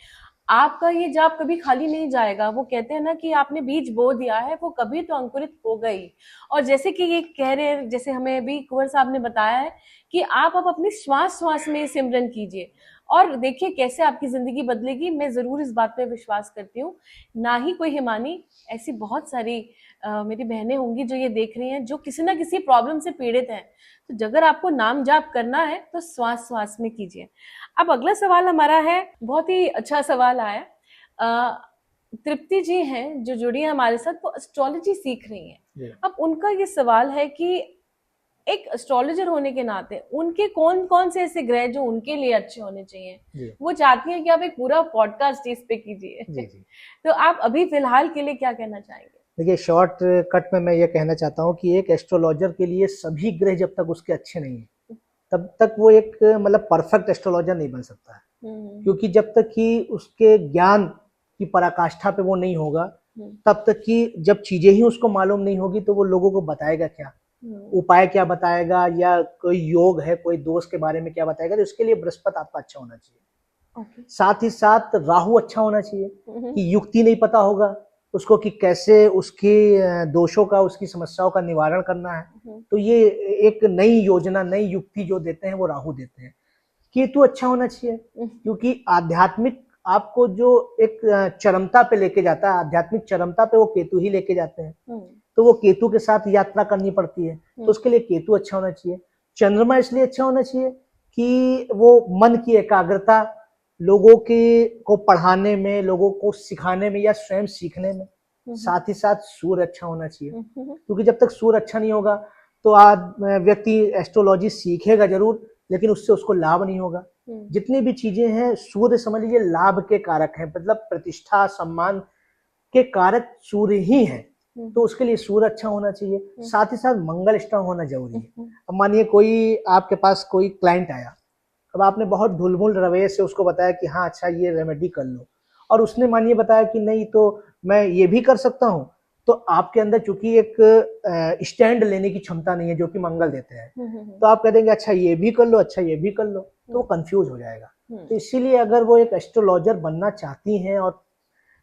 Speaker 1: आपका ये जाप कभी खाली नहीं जाएगा। वो कहते हैं ना कि आपने बीज बो दिया है, वो कभी तो अंकुरित हो गई। और जैसे कि ये कह रहे हैं, जैसे हमें अभी कुंवर साहब ने बताया है कि आप अपनी श्वास श्वास में सिमरन कीजिए और देखिए कैसे आपकी जिंदगी बदलेगी। मैं जरूर इस बात पे विश्वास करती हूँ। ना ही कोई हिमानी, ऐसी बहुत सारी मेरी बहनें होंगी जो ये देख रही हैं, जो किसी ना किसी प्रॉब्लम से पीड़ित हैं, तो अगर आपको नाम जाप करना है तो श्वास श्वास में कीजिए। अब अगला सवाल हमारा है, बहुत ही अच्छा सवाल आया। तृप्ति जी हैं जो जुड़ी है हमारे साथ, वो एस्ट्रोलॉजी सीख रही हैं। अब उनका ये सवाल है कि एक एस्ट्रोलॉजर होने के नाते उनके कौन कौन से ऐसे ग्रह जो उनके लिए अच्छे होने चाहिए, वो चाहती हैं कि आप एक पूरा पॉडकास्ट इस पे कीजिए। तो आप अभी फिलहाल के लिए क्या कहना चाहेंगे?
Speaker 2: देखिए, शॉर्ट कट में मैं ये कहना चाहता हूँ कि एक एस्ट्रोलॉजर के लिए सभी ग्रह जब तक उसके अच्छे नहीं है तब तक वो एक मतलब परफेक्ट एस्ट्रोलॉजर नहीं बन सकता है। क्योंकि जब तक कि उसके ज्ञान की पराकाष्ठा पे वो नहीं होगा, तब तक कि जब चीजें ही उसको मालूम नहीं होगी तो वो लोगों को बताएगा क्या, उपाय क्या बताएगा, या कोई योग है, कोई दोष के बारे में क्या बताएगा। तो इसके लिए बृहस्पति आपका अच्छा होना चाहिए। साथ ही साथ राहु अच्छा होना चाहिए कि युक्ति नहीं पता होगा उसको कि कैसे उसके दोषों का, उसकी समस्याओं का निवारण करना है। तो ये एक नई योजना, नई युक्ति जो देते हैं वो राहु देते हैं। केतु अच्छा होना चाहिए क्योंकि आध्यात्मिक आपको जो एक चरमता पे लेके जाता है, आध्यात्मिक चरमता पे वो केतु ही लेके जाते हैं। तो वो केतु के साथ यात्रा करनी पड़ती है, तो उसके लिए केतु अच्छा होना चाहिए। चंद्रमा इसलिए अच्छा होना चाहिए कि वो मन की एकाग्रता, लोगों के को पढ़ाने में, लोगों को सिखाने में या स्वयं सीखने में। साथ ही साथ सूर्य अच्छा होना चाहिए क्योंकि जब तक सूर्य अच्छा नहीं होगा तो आज व्यक्ति एस्ट्रोलॉजी सीखेगा जरूर, लेकिन उससे उसको लाभ नहीं होगा। जितनी भी चीजें हैं सूर्य समझ लीजिए लाभ के कारक हैं, मतलब प्रतिष्ठा सम्मान के कारक सूर्य ही है। तो उसके लिए सूर्य अच्छा होना चाहिए। साथ ही साथ मंगल स्ट्रांग होना जरूरी है। अब मानिए कोई आपके पास कोई क्लाइंट आया, अब आपने बहुत ढुलमुल रवैये से उसको बताया कि हाँ अच्छा ये रेमेडी कर लो, और उसने मानिए बताया कि नहीं तो मैं ये भी कर सकता हूँ, तो आपके अंदर चूंकि एक स्टैंड लेने की क्षमता नहीं है जो कि मंगल देते हैं, तो आप कह देंगे अच्छा ये भी कर लो, अच्छा ये भी कर लो, तो वो कंफ्यूज हो जाएगा। तो इसीलिए अगर वो एक एस्ट्रोलॉजर बनना चाहती हैं और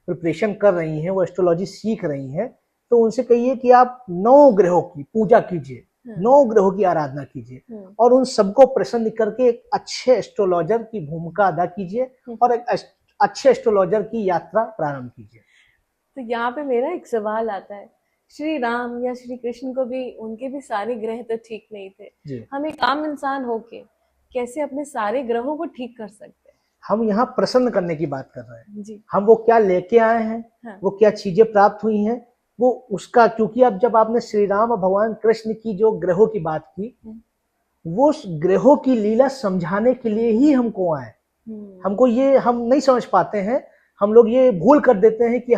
Speaker 2: प्रिपरेशन कर रही हैं, वो एस्ट्रोलॉजी सीख रही हैं, तो उनसे कहिए कि आप 9 ग्रहों की पूजा कीजिए, 9 ग्रहों की आराधना कीजिए और उन सबको प्रसन्न करके एक अच्छे एस्ट्रोलॉजर की भूमिका अदा कीजिए और एक अच्छे एस्ट्रोलॉजर की यात्रा प्रारंभ कीजिए।
Speaker 1: तो यहाँ पे मेरा एक सवाल आता है, श्री राम या श्री कृष्ण को भी उनके भी सारे ग्रह तो ठीक नहीं थे, हम एक आम इंसान होके कैसे अपने सारे ग्रहों को ठीक कर सकते हैं?
Speaker 2: हम यहाँ प्रसन्न करने की बात कर रहे हैं जी। हम वो क्या लेके आए हैं, हाँ। वो क्या चीजें प्राप्त हुई हैं, वो उसका, क्योंकि अब जब आपने श्री राम और भगवान कृष्ण की जो ग्रहों की बात की, वो ग्रहों की लीला समझाने के लिए ही हमको आए। हमको ये हम नहीं समझ पाते हैं, हम लोग ये भूल कर देते हैं कि